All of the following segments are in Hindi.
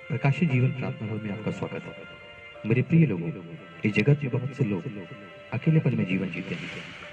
प्रकाशित जीवन प्रार्थना हॉल में आपका स्वागत है। मेरे प्रिय लोगों, इस जगत में बहुत से लोग अकेलेपन में जीवन जीते हैं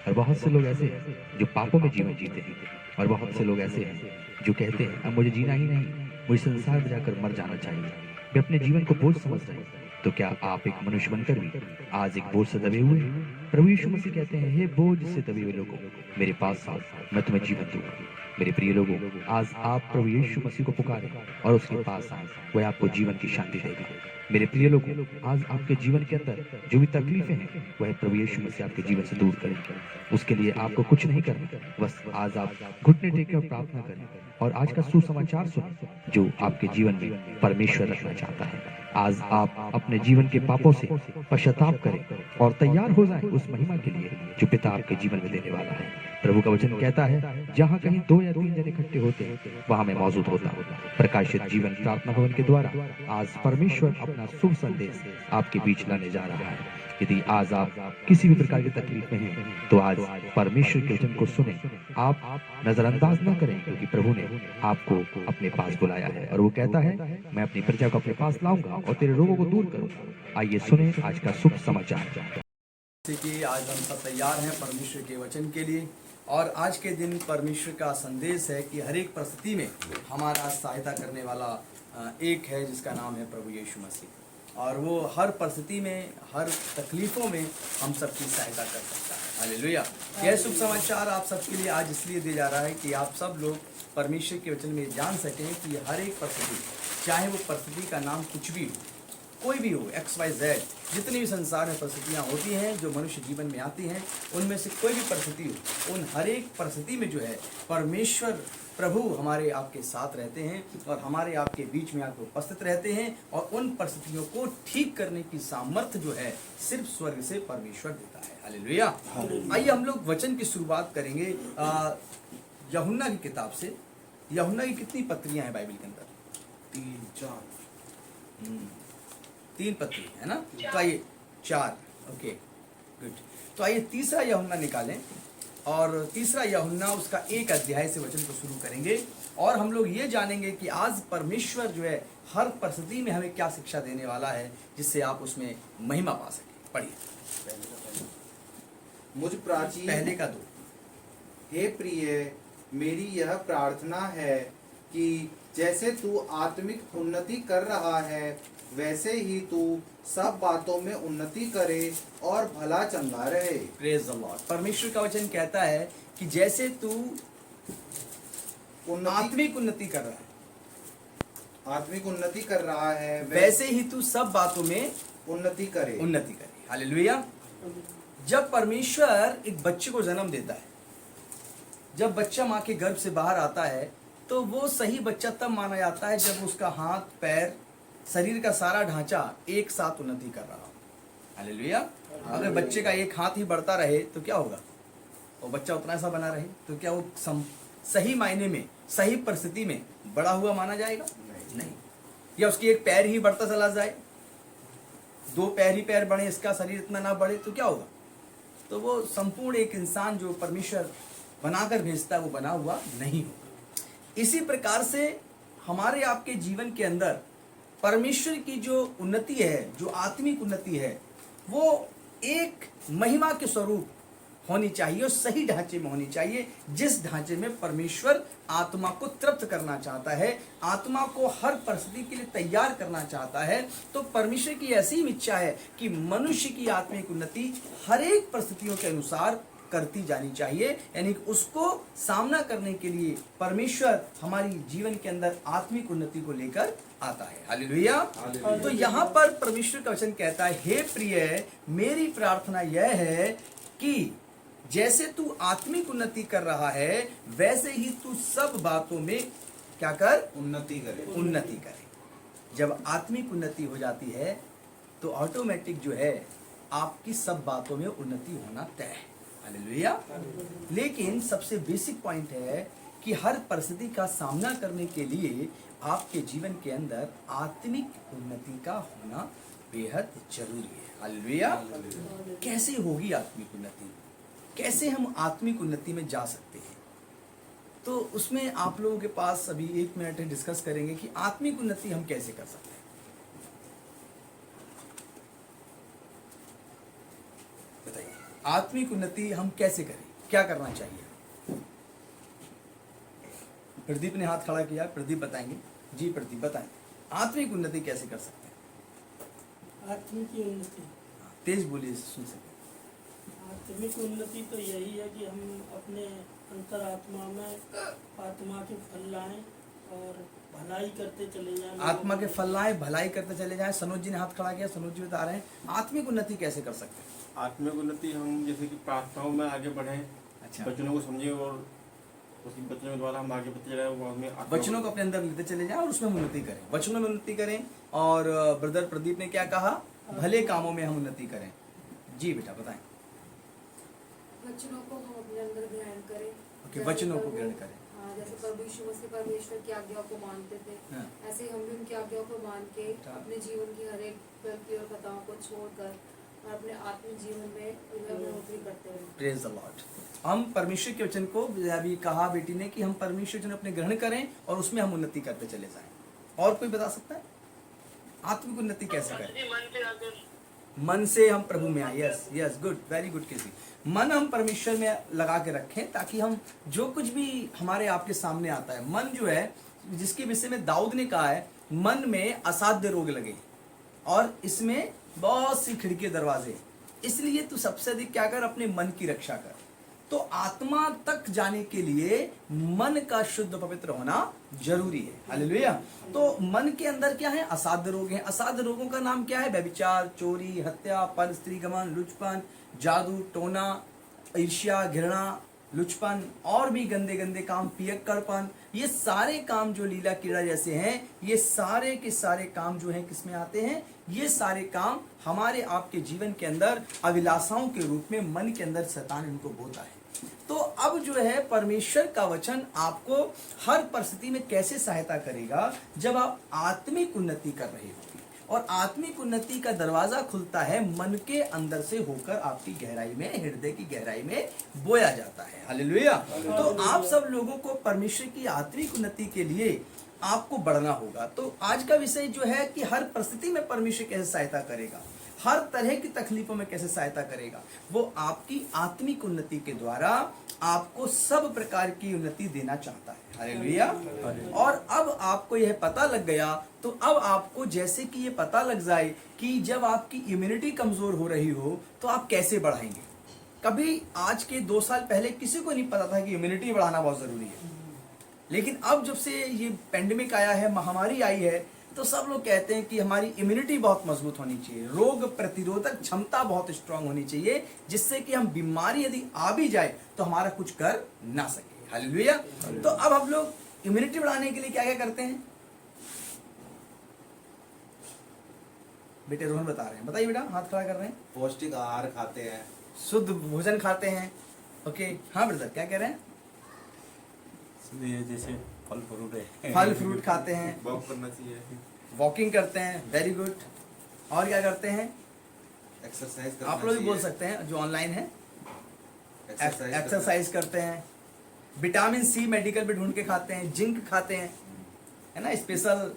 और बहुत से लोग ऐसे हैं जो पापों में जीवन जीते हैं और बहुत से लोग ऐसे हैं जो कहते हैं अब मुझे जीना ही नहीं, मुझे संसार में जाकर मर जाना चाहिए। वे अपने जीवन को बोझ समझ रहे हैं। तो क्या आप एक मनुष्य बनकर भी आज एक बोझ से दबे हुए हैं? प्रभु यीशु मसीह कहते हैं, हे बोझ से दबे हुए लोगों, मेरे पास आओ, मैं तुम्हें जीवन दूंगा। मेरे प्रिय लोगों, आज आप प्रभु यीशु मसीह को पुकारें और उसके पास आए, वह आपको जीवन की शांति देगा। मेरे प्रिय लोगों, आज आपके जीवन के अंदर जो भी तकलीफें हैं, वह प्रभु यीशु मसीह आपके जीवन से दूर करेंगे। उसके लिए आपको कुछ नहीं करना, बस आज आप घुटने टेके और प्रार्थना करें और आज का सुसमाचार सुने जो आपके जीवन में परमेश्वर रखना चाहता है। आज आप अपने जीवन के पापों से पश्चाताप करें और तैयार हो जाएं उस महिमा के लिए जो पिता आपके जीवन में देने वाला है। प्रभु का वचन कहता है, जहाँ कहीं 2 या 3 जन इकट्ठे होते हैं, वहां मैं मौजूद होता हूँ। प्रकाशित जीवन प्रार्थना भवन के द्वारा आज परमेश्वर अपना शुभ संदेश आपके बीच लाने जा रहा है। यदि आज आप किसी भी प्रकार की तकलीफ में हैं, तो आज परमेश्वर के वचन को सुने, आप नजरअंदाज न करें, क्योंकि प्रभु ने आपको अपने पास बुलाया है और वो कहता है, मैं अपनी प्रजा को अपने पास लाऊंगा और तेरे रोगों को दूर करूंगा। आइए सुने आज का शुभ समाचार। कि आज हम सब तैयार हैं परमेश्वर के वचन के लिए और आज के दिन परमेश्वर का संदेश है कि हर एक परिस्थिति में हमारा सहायता करने वाला एक है जिसका नाम है प्रभु यीशु मसीह। और वो हर परिस्थिति में, हर तकलीफ़ों में हम सबकी सहायता कर सकता है। हालेलुया। यह शुभ समाचार आप सबके लिए आज इसलिए दिया जा रहा है कि आप सब लोग परमेश्वर के वचन में जान सकें कि हर एक परिस्थिति, चाहे वो परिस्थिति का नाम कुछ भी हो, कोई भी हो, XYZ, जितनी भी संसार में परिस्थितियाँ होती हैं जो मनुष्य जीवन में आती हैं, उनमें से कोई भी परिस्थिति हो, उन हर एक परिस्थिति में जो है परमेश्वर प्रभु हमारे आपके साथ रहते हैं और हमारे आपके बीच में आकर उपस्थित रहते हैं और उन परिस्थितियों को ठीक करने की सामर्थ्य जो है सिर्फ स्वर्ग से परमेश्वर देता है। हालेलुया। आइए हम लोग वचन की शुरुआत करेंगे यूहन्ना की किताब से। यूहन्ना की कितनी पत्रियां हैं बाइबल के अंदर? 3 पत्री है ना। तो आइए 4, ओके गुड। तो आइए तीसरा यूहन्ना निकालें और तीसरा यूहन्ना उसका 1 अध्याय से वचन को शुरू करेंगे और हम लोग ये जानेंगे कि आज परमेश्वर जो है हर परिस्थिति में हमें क्या शिक्षा देने वाला है जिससे आप उसमें महिमा पा सकें। पढ़िए। मुझ प्राचीन पहले का 2। हे प्रिय, मेरी यह प्रार्थना है कि जैसे तू आत्मिक उन्नति कर रहा है वैसे ही तू सब बातों में उन्नति करे और भला चंगा रहे। Praise the Lord. परमेश्वर का वचन कहता है कि जैसे तू आत्मिक उन्नति कर रहा है, आत्मिक उन्नति कर रहा है वैसे ही तू सब बातों में उन्नति करे। हालेलुया। जब परमेश्वर एक बच्चे को जन्म देता है, जब बच्चा माँ के गर्भ से बाहर आता है, तो वो सही बच्चा तब माना जाता है जब उसका हाथ, पैर, शरीर का सारा ढांचा एक साथ उन्नति कर रहा हो। हालेलुया। अगर बच्चे का एक हाथ ही बढ़ता रहे तो क्या होगा? वो बच्चा उतना सा बना रहे तो क्या वो सही मायने में, सही परिस्थिति में बड़ा हुआ माना जाएगा? नहीं। या उसकी एक पैर ही बढ़ता चला जाए, 2 पैर ही पैर बढ़े, इसका शरीर इतना ना बढ़े तो क्या होगा? तो वो संपूर्ण एक इंसान जो परमेश्वर बनाकर भेजता है वो बना हुआ नहीं होगा। इसी प्रकार से हमारे आपके जीवन के अंदर परमेश्वर की जो उन्नति है, जो आत्मिक उन्नति है, वो एक महिमा के स्वरूप होनी चाहिए और सही ढांचे में होनी चाहिए, जिस ढांचे में परमेश्वर आत्मा को तृप्त करना चाहता है, आत्मा को हर परिस्थिति के लिए तैयार करना चाहता है। तो परमेश्वर की ऐसी ही इच्छा है कि मनुष्य की आत्मिक उन्नति हर एक परिस्थितियों के अनुसार करती जानी चाहिए, यानी उसको सामना करने के लिए परमेश्वर हमारी जीवन के अंदर आत्मिक उन्नति को लेकर आता है। हालेलुया। तो यहाँ पर परमेश्वर का वचन कहता है, हे प्रिय, मेरी प्रार्थना यह है कि जैसे तू आत्मिक उन्नति कर रहा है वैसे ही तू सब बातों में क्या कर? उन्नति करे। जब आत्मिक उन्नति हो जाती है तो ऑटोमेटिक जो है आपकी सब बातों में उन्नति होना तय है। हालेलुया। लेकिन सबसे बेसिक पॉइंट है कि हर परिस्थिति का सामना करने के लिए आपके जीवन के अंदर आत्मिक उन्नति का होना बेहद जरूरी है। हालेलुया। कैसे होगी आत्मिक उन्नति? कैसे हम आत्मिक उन्नति में जा सकते हैं? तो उसमें आप लोगों के पास अभी 1 मिनट डिस्कस करेंगे कि आत्मिक उन्नति हम कैसे कर सकते हैं। आत्मिक उन्नति हम कैसे करें, क्या करना चाहिए? प्रदीप ने हाथ खड़ा किया, प्रदीप बताएंगे। जी प्रदीप बताएं, आत्मिक उन्नति कैसे कर सकते हैं? आत्मिक उन्नति, तेज बोलिए, सुन सके। आत्मिक उन्नति तो यही है कि हम अपने अंतरात्मा में आत्मा के फल लाएं और भलाई करते चले जाएं। आत्मा के फल लाएं, भलाई करते चले जाएं। सनोज जी ने हाथ खड़ा किया, सनोज जी बता रहे हैं आत्मिक उन्नति कैसे कर सकते हैं? आत्मिक उन्नति हम जैसे कि प्रार्थनाओं में आगे बढ़े, अच्छा, वचनों को समझे और उसी वचनों के द्वारा हम आगे बढ़ते रहे, वो हमें वचनों को अपने अंदर लेते चले जाएं और उसमें हम उन्नति करें, वचनों में उन्नति करें। और ब्रदर प्रदीप ने क्या कहा? भले कामों में हम उन्नति करें। जी बेटा बताएं। वचनों को हम अपने अंदर ग्रहण करें। ओके, वचनों को ग्रहण करें। हाँ, जैसे प्रभु यीशु मसीह परमेश्वर की आज्ञा को मानते थे, हाँ। ऐसे हम भी उनकी आज्ञा को मान के हाँ। अपने जीवन की हर एक गलती और खताओं को छोड़कर और अपने आत्मिक जीवन में उन्हें बढ़ोतरी करते रहे। Praise the Lord. हम परमेश्वर के वचन को, अभी कहा बेटी ने कि हम परमेश्वर वचन अपने ग्रहण करें और उसमें हम उन्नति करते चले जाएं। और कोई बता सकता है आत्मिक उन्नति कैसे करें? मन से हम प्रभु में आए। Yes yes, good, very good. किसी मन हम परमेश्वर में लगा के रखें ताकि हम जो कुछ भी हमारे आपके सामने आता है, मन जो है जिसके विषय में दाऊद ने कहा है, मन में असाध्य रोग लगे और इसमें बहुत सी खिड़की दरवाजे, इसलिए तू सबसे अधिक क्या कर, अपने मन की रक्षा कर। तो आत्मा तक जाने के लिए मन का शुद्ध पवित्र होना जरूरी है। हालेलुया। तो मन के अंदर क्या है? असाध्य रोग हैं। असाध्य रोगों का नाम क्या है? व्यभिचार, चोरी, हत्या, पर स्त्री गमन, लुचपन, जादू टोना, ईर्ष्या, घृणा, लुचपन और भी गंदे गंदे काम, पियक्कड़पन। ये सारे काम जो लीला कीड़ा जैसे हैं, ये सारे के सारे काम जो हैं किसमें आते हैं? ये सारे काम हमारे आपके जीवन के अंदर अभिलाषाओं के रूप में मन के अंदर शैतान इनको बोता है। तो अब जो है परमेश्वर का वचन आपको हर परिस्थिति में कैसे सहायता करेगा? जब आप आत्मिक उन्नति कर रहे हो, और आत्मिक उन्नति का दरवाजा खुलता है मन के अंदर से होकर आपकी गहराई में, हृदय की गहराई में बोया जाता है। हालेलुया। तो आप सब लोगों को परमेश्वर की आत्मिक उन्नति के लिए आपको बढ़ना होगा। तो आज का विषय जो है कि हर परिस्थिति में परमेश्वर कैसे सहायता करेगा, हर तरह की तकलीफों में कैसे सहायता करेगा, वो आपकी आत्मिक उन्नति के द्वारा आपको सब प्रकार की उन्नति देना चाहता है। हालेलुया। और अब आपको यह पता लग गया, तो अब आपको जैसे कि ये पता लग जाए कि जब आपकी इम्यूनिटी कमजोर हो रही हो तो आप कैसे बढ़ाएंगे। कभी आज के 2 साल पहले किसी को नहीं पता था कि इम्यूनिटी बढ़ाना बहुत जरूरी है, लेकिन अब जब से ये पेंडेमिक आया है, महामारी आई है, तो सब लोग कहते हैं कि हमारी इम्यूनिटी बहुत मजबूत होनी चाहिए, रोग प्रतिरोधक क्षमता बहुत स्ट्रांग होनी चाहिए, जिससे कि हम बीमारी यदि आ भी जाए तो हमारा कुछ कर ना सके। हालेलुया। तो अब हम लोग इम्यूनिटी बढ़ाने के लिए क्या क्या करते हैं? बेटे रोहन बता रहे हैं, बताइए बेटा, हाथ खड़ा कर रहे हैं। पौष्टिक आहार खाते हैं, शुद्ध भोजन खाते हैं। ओके, हाँ ब्रदर क्या कह रहे हैं? जैसे फल फ्रूट है, फल फ्रूट खाते हैं, वॉक करना चाहिए, वॉकिंग करते हैं, वेरी गुड। और क्या करते हैं? एक्सरसाइज करना आप लोग भी बोल चाहिए, सकते हैं जो ऑनलाइन है। एक्सरसाइज एक्सरसाइज करते हैं, विटामिन सी मेडिकल पे ढूंढ के खाते हैं, जिंक खाते हैं, है ना। स्पेशल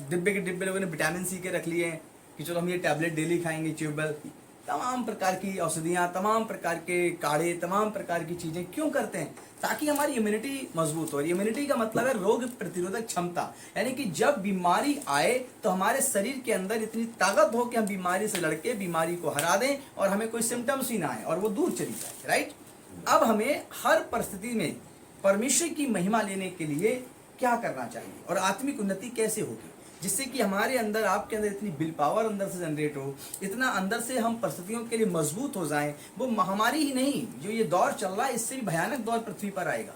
डिब्बे के डिब्बे लोगों ने विटामिन सी के रख लिए हैं कि चलो हम ये टैबलेट डेली खाएंगे, च्यूबल। तमाम प्रकार की औषधियाँ, तमाम प्रकार के काढ़े, तमाम प्रकार की चीजें क्यों करते हैं? ताकि हमारी इम्यूनिटी मजबूत हो। इम्यूनिटी का मतलब है रोग प्रतिरोधक क्षमता, यानी कि जब बीमारी आए तो हमारे शरीर के अंदर इतनी ताकत हो कि हम बीमारी से लड़के बीमारी को हरा दें और हमें कोई सिम्टम्स ही ना आए और वो दूर चली जाए। राइट। अब हमें हर परिस्थिति में परमेश्वर की महिमा लेने के लिए क्या करना चाहिए और आत्मिक उन्नति कैसे होगी, जिससे कि हमारे अंदर, आपके अंदर इतनी विल पावर अंदर से जनरेट हो, इतना अंदर से हम परिस्थितियों के लिए मजबूत हो जाएं। वो महामारी ही नहीं, जो ये दौर चल रहा है, इससे भी भयानक दौर पृथ्वी पर आएगा।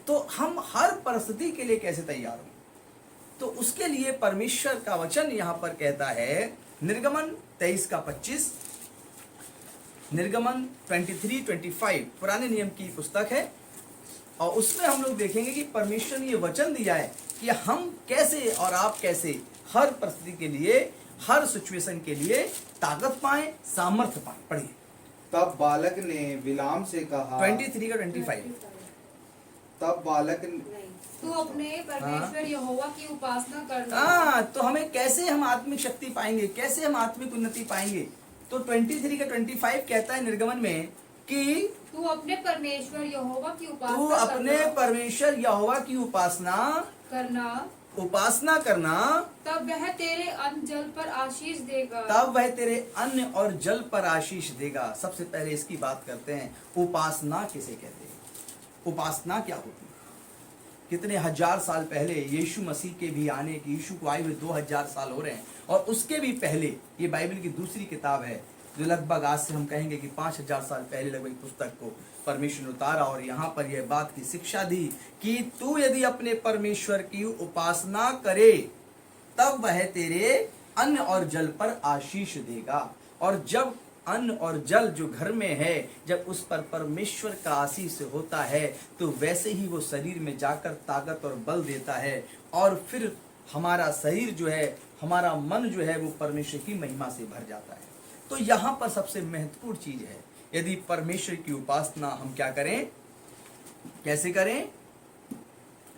तो हम हर परिस्थिति के लिए कैसे तैयार हों? तो उसके लिए परमेश्वर का वचन यहाँ पर कहता है, निर्गमन 23:25, निर्गमन 23:25 पुराने नियम की पुस्तक है, और उसमें हम लोग देखेंगे कि परमेश्वर ने ये वचन दिया है कि हम कैसे और आप कैसे हर परिस्थिति के लिए, हर सिचुएशन के लिए ताकत पाएं, सामर्थ्य पाएं। पढ़िए। तब बालक ने बिलाम से कहा, 23 का 25। तब बालक नहीं, तू अपने परमेश्वर यहोवा की उपासना करना। हाँ, तो हमें कैसे हम आत्मिक शक्ति पाएंगे, कैसे हम आत्मिक उन्नति पाएंगे? तो 23 का 25 कहता है निर्गमन में कि तू अपने परमेश्वर यहोवा की तू उपासना अपने परमेश्वर यहोवा की उपासना करना, तब वह तेरे अन्न जल पर आशीष देगा। तब वह तेरे अन्न और जल पर आशीष देगा। सबसे पहले इसकी बात करते हैं, उपासना किसे कहते हैं, उपासना क्या होती है। कितने हजार साल पहले यीशु मसीह के भी आने की, यीशु को आए हुए 2000 साल हो रहे हैं, और उसके भी पहले ये बाइबल की दूसरी किताब है जो लगभग आज से हम कहेंगे कि 5000 साल पहले लगभग पुस्तक को परमेश्वर ने उतारा और यहाँ पर यह बात की शिक्षा दी कि तू यदि अपने परमेश्वर की उपासना करे तब वह तेरे अन्न और जल पर आशीष देगा। और जब अन्न और जल जो घर में है, जब उस पर परमेश्वर का आशीष होता है तो वैसे ही वो शरीर में जाकर ताकत और बल देता है, और फिर हमारा शरीर जो है, हमारा मन जो है वो परमेश्वर की महिमा से भर जाता है। तो यहाँ पर सबसे महत्वपूर्ण चीज है, यदि परमेश्वर की उपासना हम क्या करें, कैसे करें,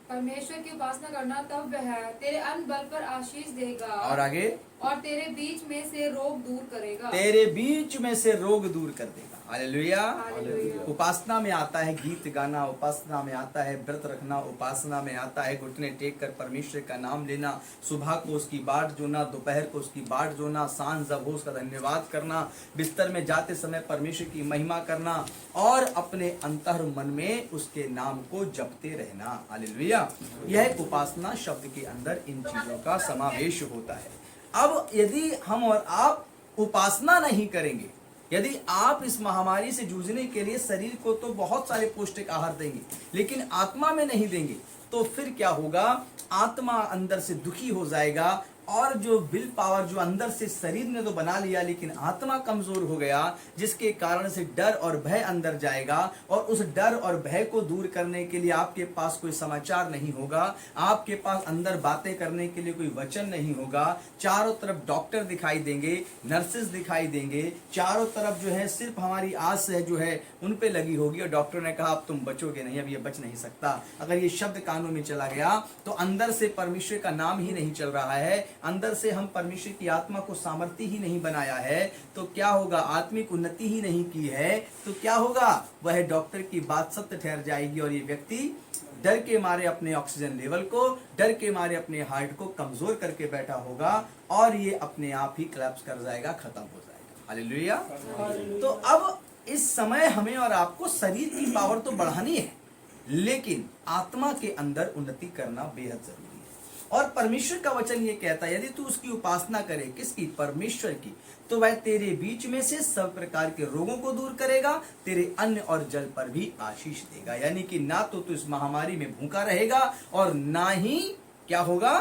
परमेश्वर की उपासना करना, तब वह तेरे अन्न बल पर आशीष देगा और आगे और तेरे बीच में से रोग दूर करेगा। तेरे बीच में से रोग दूर कर देगा। हालेलुया। हालेलुया। उपासना में आता है गीत गाना, उपासना में आता है व्रत रखना, उपासना में आता है घुटने टेक कर परमेश्वर का नाम लेना, सुबह को उसकी बाट जोना, दोपहर को उसकी बाट जोना, सांझ जब हो उसका धन्यवाद करना, बिस्तर में जाते समय परमेश्वर की महिमा करना और अपने अंतर मन में उसके नाम को जपते रहना। हालेलुया। यह एक उपासना शब्द के अंदर इन चीजों का समावेश होता है। अब यदि हम और आप उपासना नहीं करेंगे, यदि आप इस महामारी से जूझने के लिए शरीर को तो बहुत सारे पौष्टिक आहार देंगे लेकिन आत्मा में नहीं देंगे, तो फिर क्या होगा, आत्मा अंदर से दुखी हो जाएगा और जो विल पावर जो अंदर से शरीर ने तो बना लिया लेकिन आत्मा कमजोर हो गया, जिसके कारण से डर और भय अंदर जाएगा और उस डर और भय को दूर करने के लिए आपके पास कोई समाचार नहीं होगा, आपके पास अंदर बातें करने के लिए कोई वचन नहीं होगा। चारों तरफ डॉक्टर दिखाई देंगे, नर्सेस दिखाई देंगे, चारों तरफ जो है सिर्फ हमारी आस है जो है उन पे लगी होगी और डॉक्टर ने कहा अब तुम बचोगे नहीं, अब ये बच नहीं सकता। अगर ये शब्द कानों में चला गया तो अंदर से परमेश्वर का नाम ही नहीं चल रहा है, अंदर से हम परमेश्वर की आत्मा को सामर्थ्य ही नहीं बनाया है, तो क्या होगा, आत्मिक उन्नति ही नहीं की है तो क्या होगा, वह डॉक्टर की बात सत्य ठहर जाएगी और ये व्यक्ति डर के मारे अपने ऑक्सीजन लेवल को, डर के मारे अपने हार्ट को कमजोर करके बैठा होगा और ये अपने आप ही कोलैप्स कर जाएगा, खत्म हो जाएगा। हालेलुया। तो अब इस समय हमें और आपको शरीर की पावर तो बढ़ानी है लेकिन आत्मा के अंदर उन्नति करना बेहद जरूरी है। और परमेश्वर का वचन ये कहता है यदि तू उसकी उपासना करे, किसकी, परमेश्वर की, तो वह तेरे बीच में से सब प्रकार के रोगों को दूर करेगा, तेरे अन्न और जल पर भी आशीष देगा। यानी कि ना तो तू इस महामारी में भूखा रहेगा और ना ही क्या होगा,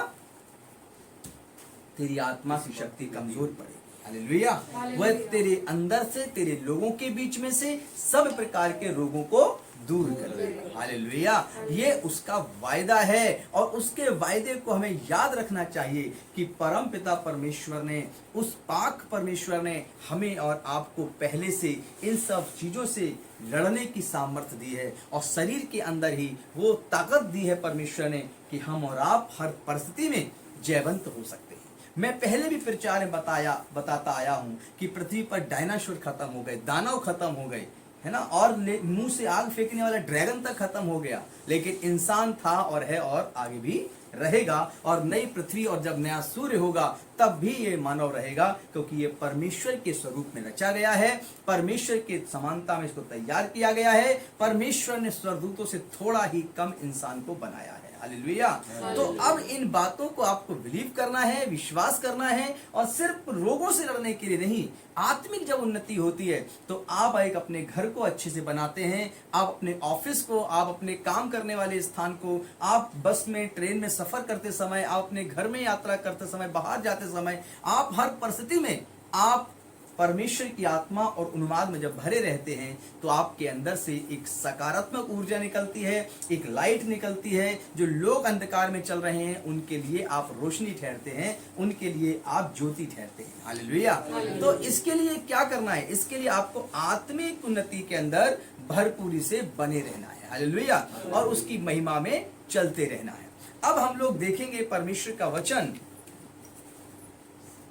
तेरी आत्मा की शक्ति कमजोर पड़ेगी। हालेलुया। वह तेरे अंदर से, तेरे लोगों के बीच में से सब प्रकार के रोगों को दूर कर देगा। हालेलुया। ये उसका वायदा है और उसके वायदे को हमें याद रखना चाहिए कि परम पिता परमेश्वर ने, उस पाक परमेश्वर ने हमें और आपको पहले से इन सब चीजों से लड़ने की सामर्थ्य दी है और शरीर के अंदर ही वो ताकत दी है परमेश्वर ने कि हम और आप हर परिस्थिति में जयवंत हो सकते हैं। मैं पहले भी प्रचार में बताता आया हूं कि पृथ्वी पर डायनासोर खत्म हो गए, दानव खत्म हो गए, है ना, और मुंह से आग फेंकने वाला ड्रैगन तक खत्म हो गया, लेकिन इंसान था और है और आगे भी रहेगा। और नई पृथ्वी और जब नया सूर्य होगा तब भी ये मानव रहेगा क्योंकि ये परमेश्वर के स्वरूप में रचा गया है, परमेश्वर के समानता में इसको तैयार किया गया है, परमेश्वर ने स्वर्गदूतों से थोड़ा ही कम इंसान को बनाया है। हालेलुया। तो अब इन बातों को आपको बिलीव करना है, विश्वास करना है और सिर्फ रोगों से लड़ने के लिए नहीं, आत्मिक जब उन्नति होती है तो आप एक अपने घर को अच्छे से बनाते हैं, आप अपने ऑफिस को, आप अपने काम करने वाले स्थान को, आप बस में, ट्रेन में सफर करते समय, आप अपने घर में यात्रा करते समय, बाहर जाते समय, आप हर परिस्थिति में आप परमेश्वर की आत्मा और उन्माद में जब भरे रहते हैं तो आपके अंदर से एक सकारात्मक ऊर्जा निकलती है, एक लाइट निकलती है। जो लोग अंधकार में चल रहे हैं उनके लिए आप रोशनी ठहरते हैं, उनके लिए आप ज्योति ठहरते हैं। हालेलुया। तो इसके लिए क्या करना है, इसके लिए आपको आत्मिक उन्नति के अंदर भरपूरी से बने रहना है। हालेलुया। और उसकी महिमा में चलते रहना है। अब हम लोग देखेंगे परमेश्वर का वचन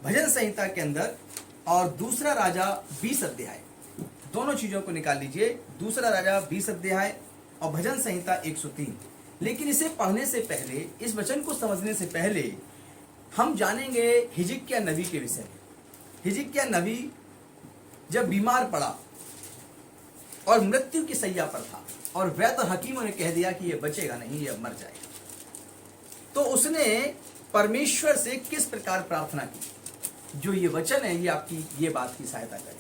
भजन संहिता के अंदर और दूसरा राजा 20 अध्याय, दोनों चीजों को निकाल लीजिए, दूसरा राजा 20 अध्याय और भजन संहिता 103। लेकिन इसे पढ़ने से पहले, इस वचन को समझने से पहले हम जानेंगे हिजकिय्याह नबी के विषय में। हिजकिय्याह नबी जब बीमार पड़ा और मृत्यु की सैया पर था और वैद्य हकीमों ने कह दिया कि ये बचेगा नहीं, ये मर जाएगा, तो उसने परमेश्वर से किस प्रकार प्रार्थना की। जो ये वचन है ये आपकी ये बात की सहायता करेगा।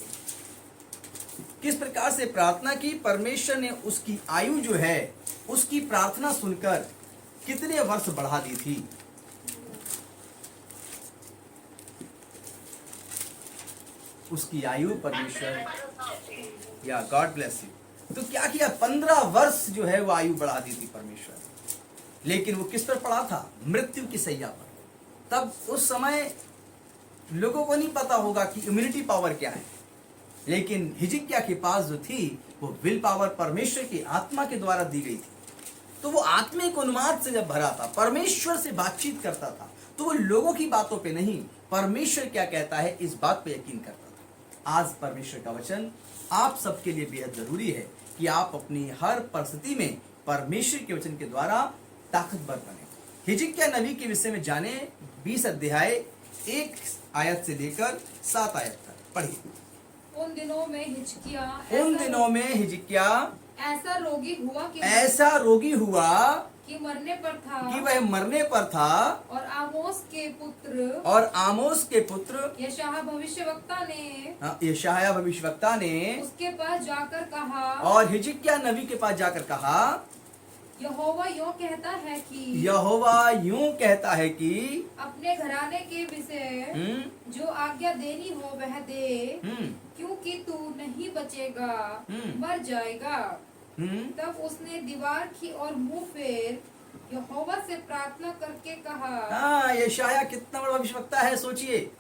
किस प्रकार से प्रार्थना की, परमेश्वर ने उसकी आयु जो है उसकी प्रार्थना सुनकर कितने वर्ष बढ़ा दी थी। उसकी आयु परमेश्वर, या गॉड ब्लेस यू, तो क्या किया, 15 वर्ष जो है वो आयु बढ़ा दी थी परमेश्वर ने। लेकिन वो किस पर पड़ा था, मृत्यु की सैया पर। तब उस समय लोगों को नहीं पता होगा कि इम्यूनिटी पावर क्या है, लेकिन हिजकिय्याह के पास जो थी वो विल पावर परमेश्वर की आत्मा के द्वारा दी गई थी। तो वो आत्मिक उन्माद से जब भरा था, परमेश्वर से बातचीत करता था, तो वो लोगों की बातों पे नहीं, परमेश्वर क्या कहता है इस बात पे यकीन करता था। आज परमेश्वर का वचन आप सबके लिए बेहद जरूरी है कि आप अपनी हर परिस्थिति में परमेश्वर के वचन के द्वारा ताकतवर बने। हिजकिय्याह नबी के विषय में जाने 20 अध्याय 1 आयत से लेकर 7 आयत तक पढ़िए। उन दिनों में हिजकिय्याह ऐसा रोगी हुआ कि मरने पर था, कि वह मरने पर था। और आमोस के पुत्र यशायाह भविष्यवक्ता ने उसके पास जाकर कहा, और हिजकिय्याह नबी के पास जाकर कहा, यहोवा यूं कहता है कि अपने घराने के विषय जो आज्ञा देनी हो वह दे, क्योंकि तू नहीं बचेगा, मर जाएगा। तब उसने दीवार की और मुंह फेर यहोवा से प्रार्थना करके कहा। हाँ, यशायाह कितना बड़ा भविष्यवक्ता है, सोचिए।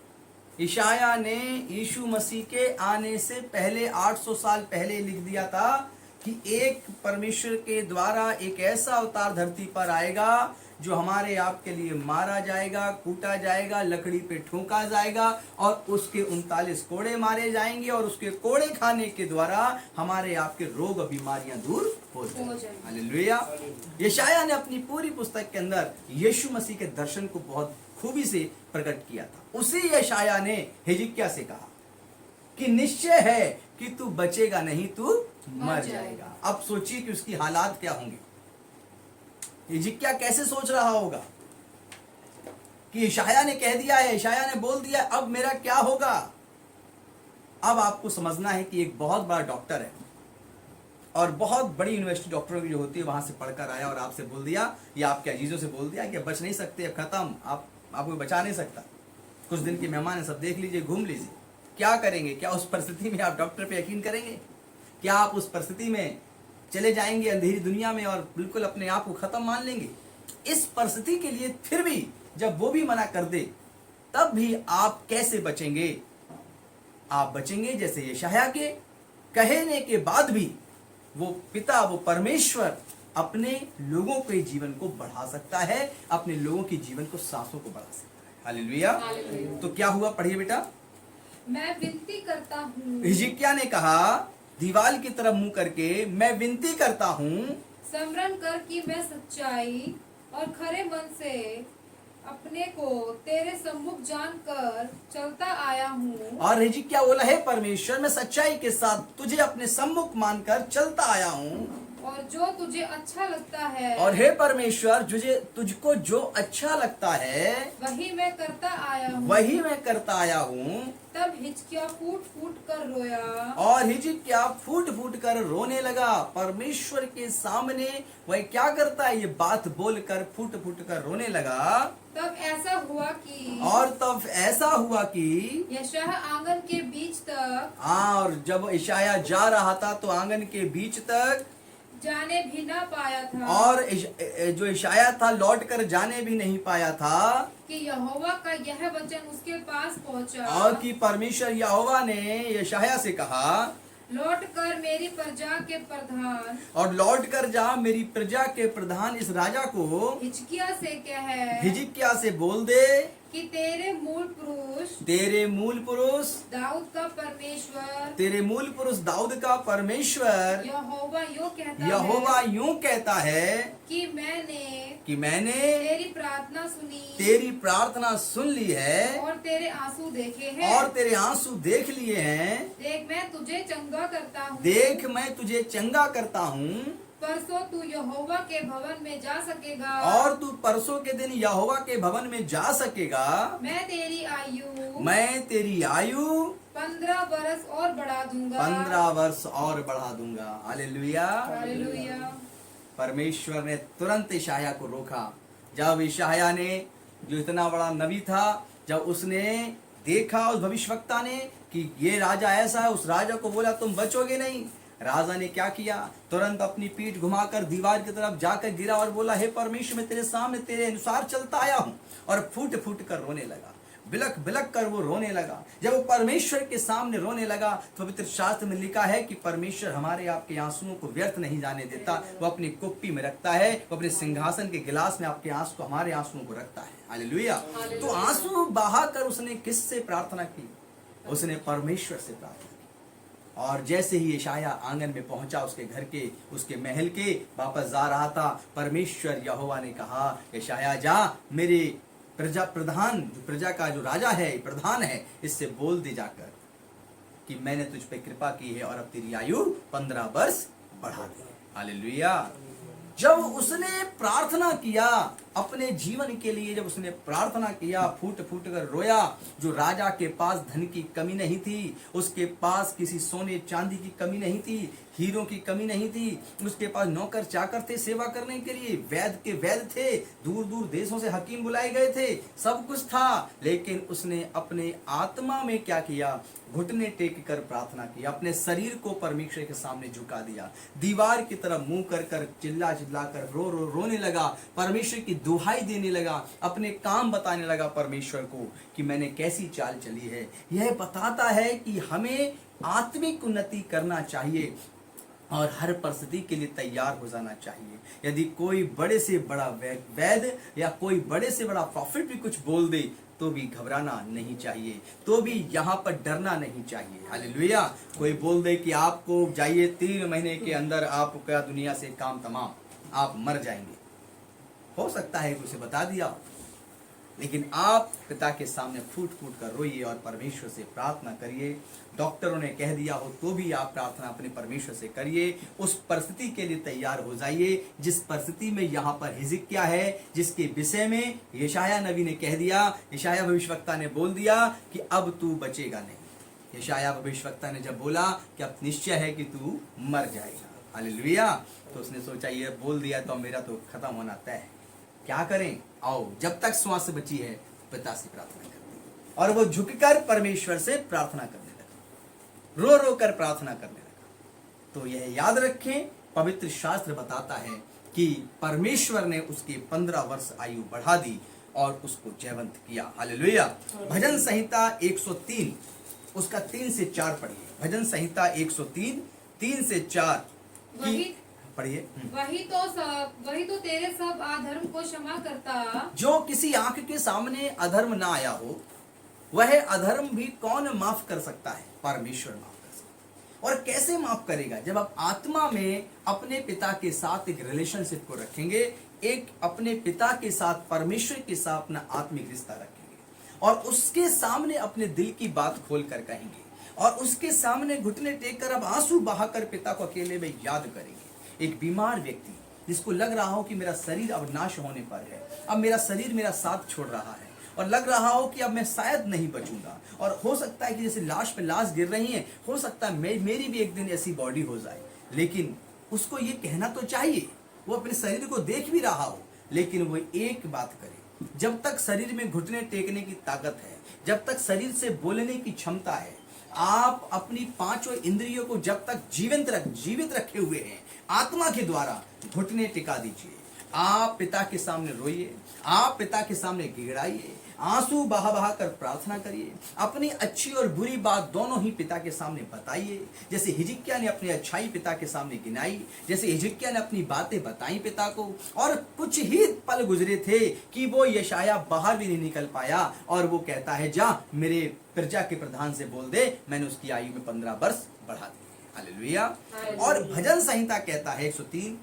यशायाह ने यीशु मसीह के आने से पहले 800 साल पहले लिख दिया था कि एक परमेश्वर के द्वारा एक ऐसा अवतार धरती पर आएगा जो हमारे आपके लिए मारा जाएगा, कूटा जाएगा, लकड़ी पे ठोका जाएगा और उसके 39 कोड़े मारे जाएंगे और उसके कोड़े खाने के द्वारा हमारे आपके रोग और बीमारियां दूर हो जाएंगी। हालेलुया। यशायाह ने अपनी पूरी पुस्तक के अंदर यीशु मसीह के दर्शन को बहुत खूबी से प्रकट किया था। उसी यशायाह ने हिजकिय्याह से कहा कि निश्चय है कि तू बचेगा नहीं, तू मर जाएगा। अब सोचिए कि उसकी हालात क्या होंगे। हिजकिय्याह कैसे सोच रहा होगा कि यशायाह ने कह दिया है, यशायाह ने बोल दिया, अब मेरा क्या होगा। अब आपको समझना है कि एक बहुत बड़ा डॉक्टर है और बहुत बड़ी यूनिवर्सिटी डॉक्टरों की जो होती है वहां से पढ़कर आया और आपसे बोल दिया या आपके अजीजों से बोल दिया कि अब बच नहीं सकते, अब खत्म, आपको बचा नहीं सकता, कुछ दिन के मेहमान है, सब देख लीजिए, घूम लीजिए। क्या करेंगे? क्या उस परिस्थिति में आप डॉक्टर पे यकीन करेंगे? क्या आप उस परिस्थिति में चले जाएंगे अंधेरी दुनिया में और बिल्कुल अपने आप को खत्म मान लेंगे? इस परिस्थिति के लिए फिर भी जब वो भी मना कर दे तब भी आप कैसे बचेंगे? आप बचेंगे जैसे यशायाह के कहने के बाद भी वो पिता, वो परमेश्वर अपने लोगों के जीवन को बढ़ा सकता है, अपने लोगों के जीवन को, सांसों को बढ़ा सकता है। हालेलुया। तो क्या हुआ, पढ़िए बेटा। मैं विनती करता हूँ, हिजकिय्याह ने कहा दीवार की तरफ मुंह करके, मैं विनती करता हूँ, स्मरण कर कि मैं सच्चाई और खरे मन से अपने को तेरे सम्मुख जानकर चलता आया हूँ। और हिजकिय्याह बोला, है परमेश्वर, मैं सच्चाई के साथ तुझे अपने सम्मुख मानकर चलता आया हूँ, और जो तुझे अच्छा लगता है, और हे परमेश्वर, तुझको जो अच्छा लगता है वही मैं करता आया हूँ। तब हिजकिय्याह फूट फूट कर रोया, और हिजकिय्याह फूट फूट कर रोने लगा। परमेश्वर के सामने वह क्या करता है, ये बात बोलकर फूट फूट कर रोने लगा। तब ऐसा हुआ कि यशायाह आंगन के बीच तक, और जब यशायाह जा रहा था तो आंगन के बीच तक जाने भी ना पाया था, और जो यशायाह था लौट कर जाने भी नहीं पाया था कि यहोवा का यह वचन उसके पास पहुंचा, और कि परमेश्वर यहोवा ने यशायाह से कहा, लौट कर मेरी प्रजा के प्रधान, और लौट कर जा मेरी प्रजा के प्रधान इस राजा को हिजकिय्याह से कह, हिजकिय्याह से बोल दे कि तेरे मूल पुरुष तेरे मूल पुरुष दाऊद का परमेश्वर तेरे मूल पुरुष दाऊद का परमेश्वर यहोवा यूं कहता है कि मैंने तेरी प्रार्थना सुनी तेरी प्रार्थना सुन ली है और तेरे आंसू देखे हैं। और तेरे आंसू देख लिए हैं। देख मैं तुझे चंगा करता हूँ। देख मैं तुझे चंगा करता हूँ। परसों तू यहोवा के भवन में जा सकेगा। और तू परसों के दिन यहोवा के भवन में जा सकेगा। मैं तेरी आयु 15 वर्ष और बढ़ा दूंगा। 15 वर्ष और बढ़ा दूंगा। हालेलुया। हालेलुया। परमेश्वर ने तुरंत यशायाह को रोका। जब यशायाह ने, जो इतना बड़ा नबी था, जब उसने देखा उस भविष्यवक्ता ने कि ये राजा ऐसा है, उस राजा को बोला तुम बचोगे नहीं। राजा ने क्या किया? तुरंत अपनी पीठ घुमाकर दीवार की तरफ जाकर गिरा और बोला, हे परमेश्वर, मैं तेरे सामने तेरे अनुसार चलता आया हूं। और फूट फूट कर रोने लगा, बिलक बिलक कर वो रोने लगा। जब वो परमेश्वर के सामने रोने लगा तो पवित्र शास्त्र में लिखा है कि परमेश्वर हमारे आपके आंसुओं को व्यर्थ नहीं जाने देता। वो अपनी कुप्पी में रखता है, वो अपने सिंहासन के गिलास में आपके आंसू को, हमारे आंसुओं को रखता है। हालेलुया। तो आंसू बहाकर उसने किससे प्रार्थना की? उसने परमेश्वर से प्रार्थना की। और जैसे ही यशायाह आंगन में पहुंचा, उसके घर के, उसके महल के, वापस जा रहा था, परमेश्वर यहोवा ने कहा, यशायाह जा, मेरे प्रधान, जो प्रजा का जो राजा है, प्रधान है, इससे बोल दे जाकर कि मैंने तुझ पे कृपा की है और अब तेरी आयु 15 वर्ष बढ़ा दी। हालेलुया। जब उसने प्रार्थना किया अपने जीवन के लिए, जब उसने प्रार्थना किया, फूट फूट कर रोया, जो राजा के पास धन की कमी नहीं थी, उसके पास किसी सोने चांदी की कमी नहीं थी, हीरों की कमी नहीं थी, उसके पास नौकर चाकर थे सेवा करने के लिए, वैद्य के वैद्य थे, दूर दूर देशों से हकीम बुलाए गए थे, सब कुछ था, लेकिन उसने अपने आत्मा में क्या किया? घुटने टेक कर प्रार्थना की, अपने शरीर को परमेश्वर के सामने झुका दिया, दीवार की तरफ मुंह कर कर चिल्ला चिल्ला कर रोने लगा, परमेश्वर की दुहाई देने लगा, अपने काम बताने लगा परमेश्वर को कि मैंने कैसी चाल चली है। यह बताता है कि हमें आत्मिक उन्नति करना चाहिए और हर परिस्थिति के लिए तैयार हो जाना चाहिए। यदि कोई बड़े से बड़ा वैद्य या कोई बड़े से बड़ा प्रॉफिट भी कुछ बोल दे तो भी घबराना नहीं चाहिए, तो भी यहाँ पर डरना नहीं चाहिए। हालेलुया। कोई बोल दे कि आपको जाइए 3 महीने के अंदर आपका दुनिया से काम तमाम, आप मर जाएंगे, हो सकता है कि उसे बता दिया, लेकिन आप पिता के सामने फूट फूट कर रोइए और परमेश्वर से प्रार्थना करिए। डॉक्टरों ने कह दिया हो तो भी आप प्रार्थना अपने परमेश्वर से करिए। उस परिस्थिति के लिए तैयार हो जाइए जिस परिस्थिति में यहाँ पर हिजकिय्याह है, जिसके विषय में यशायाह नबी ने कह दिया, यशायाह भविष्यवक्ता ने बोल दिया कि अब तू बचेगा नहीं। यशायाह भविष्यवक्ता ने जब बोला कि अब निश्चय है कि तू मर जाएगा, हालेलुया, तो उसने सोचा ये बोल दिया तो मेरा तो खत्म होना तय है, क्या करें? आओ, जब तक श्वास बची है पिता से प्रार्थना करते। और वो झुककर परमेश्वर से प्रार्थना करने लगा, रो रो कर प्रार्थना करने लगा। तो यह याद रखें, पवित्र शास्त्र बताता है कि परमेश्वर ने उसकी 15 वर्ष आयु बढ़ा दी और उसको जयवंत किया। हालेलुया। भजन संहिता 103 उसका 3 से 4 पढ़िए। भजन संहिता 103 3 से 4 की पढ़िए। वही तो तेरे सब अधर्म को क्षमा करता। जो किसी आंख के सामने अधर्म ना आया हो, वह अधर्म भी कौन माफ कर सकता है? परमेश्वर माफ कर सकता है। और कैसे माफ करेगा? जब आप आत्मा में अपने पिता के साथ एक रिलेशनशिप को रखेंगे, एक अपने पिता के साथ, परमेश्वर के साथ अपना आत्मिक रिश्ता रखेंगे और उसके सामने अपने दिल की बात खोल कर कहेंगे और उसके सामने घुटने टेक कर अब आंसू बहाकर पिता को अकेले में याद करेंगे। एक बीमार व्यक्ति जिसको लग रहा हो कि मेरा शरीर अब नाश होने पर है, अब मेरा शरीर मेरा साथ छोड़ रहा है और लग रहा हो कि अब मैं शायद नहीं बचूंगा, और हो सकता है कि जैसे लाश पे लाश गिर रही है, हो सकता है मेरी भी एक दिन ऐसी बॉडी हो जाए, लेकिन उसको ये कहना तो चाहिए, वो अपने शरीर को देख भी रहा हो, लेकिन वो एक बात करे, जब तक शरीर में घुटने टेकने की ताकत है, जब तक शरीर से बोलने की क्षमता है, आप अपनी 5 इंद्रियों को जब तक जीवित रखे हुए हैं, आत्मा के द्वारा घुटने टिका दीजिए। आप पिता के सामने रोइए, आप पिता के सामने गिड़ाइए, आंसू बहा बहा कर प्रार्थना करिए, अपनी अच्छी और बुरी बात दोनों ही पिता के सामने बताइए। जैसे हिजकिय्याह ने अपनी अच्छाई पिता के सामने गिनाई, जैसे हिजकिय्याह ने अपनी बातें बताई पिता को, और कुछ ही पल गुजरे थे कि वो यशायाह बाहर भी नहीं निकल पाया, और वो कहता है जा मेरे प्रजा के प्रधान से बोल दे मैंने उसकी आयु में 15 वर्ष बढ़ा दी। हालेलुया। और भजन संहिता कहता है 103